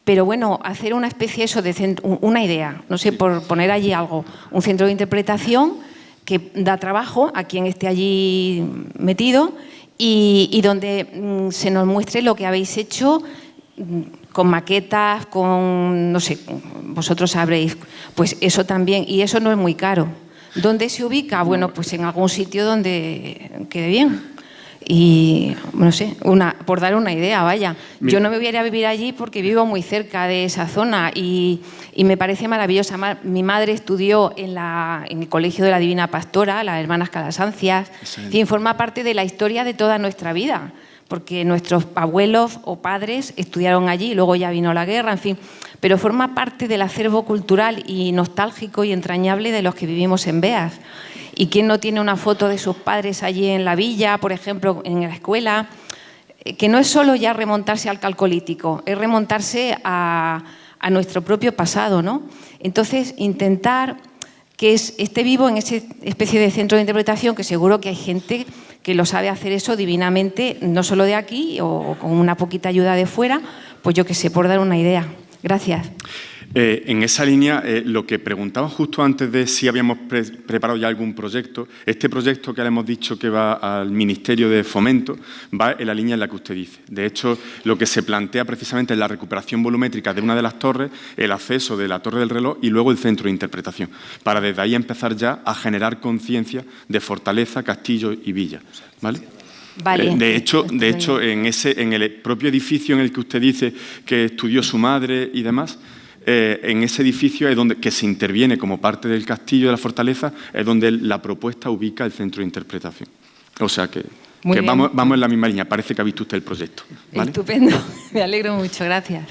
pero bueno, hacer una especie eso de centro, una idea, no sé, por poner allí algo, un centro de interpretación que da trabajo a quien esté allí metido y donde se nos muestre lo que habéis hecho con maquetas, con, no sé, vosotros sabréis, pues eso también, y eso no es muy caro. ¿Dónde se ubica? Bueno, pues en algún sitio donde quede bien. Y, no sé, por dar una idea, vaya. Yo no me voy a ir a vivir allí porque vivo muy cerca de esa zona y me parece maravillosa. Mi madre estudió en el Colegio de la Divina Pastora, las Hermanas Calasancias, y forma parte de la historia de toda nuestra vida, porque nuestros abuelos o padres estudiaron allí, luego ya vino la guerra, en fin, pero forma parte del acervo cultural y nostálgico y entrañable de los que vivimos en Beas. ¿Y quién no tiene una foto de sus padres allí en la villa, por ejemplo, en la escuela? Que no es solo ya remontarse al calcolítico, es remontarse a nuestro propio pasado, ¿no? Entonces, intentar que esté vivo en esa especie de centro de interpretación, que seguro que hay gente que lo sabe hacer eso divinamente, no solo de aquí o con una poquita ayuda de fuera, pues yo qué sé, por dar una idea. Gracias. En esa línea, lo que preguntaba justo antes de si habíamos preparado ya algún proyecto, este proyecto que le hemos dicho que va al Ministerio de Fomento va en la línea en la que usted dice. De hecho, lo que se plantea precisamente es la recuperación volumétrica de una de las torres, el acceso de la Torre del Reloj y luego el centro de interpretación, para desde ahí empezar ya a generar conciencia de fortaleza, castillo y villa, ¿vale? Vale. De hecho, en el propio edificio en el que usted dice que estudió su madre y demás, en ese edificio es donde que se interviene como parte del castillo de la fortaleza, es donde la propuesta ubica el centro de interpretación. O sea que vamos en la misma línea. Parece que ha visto usted el proyecto, ¿vale? Estupendo. Me alegro mucho. Gracias.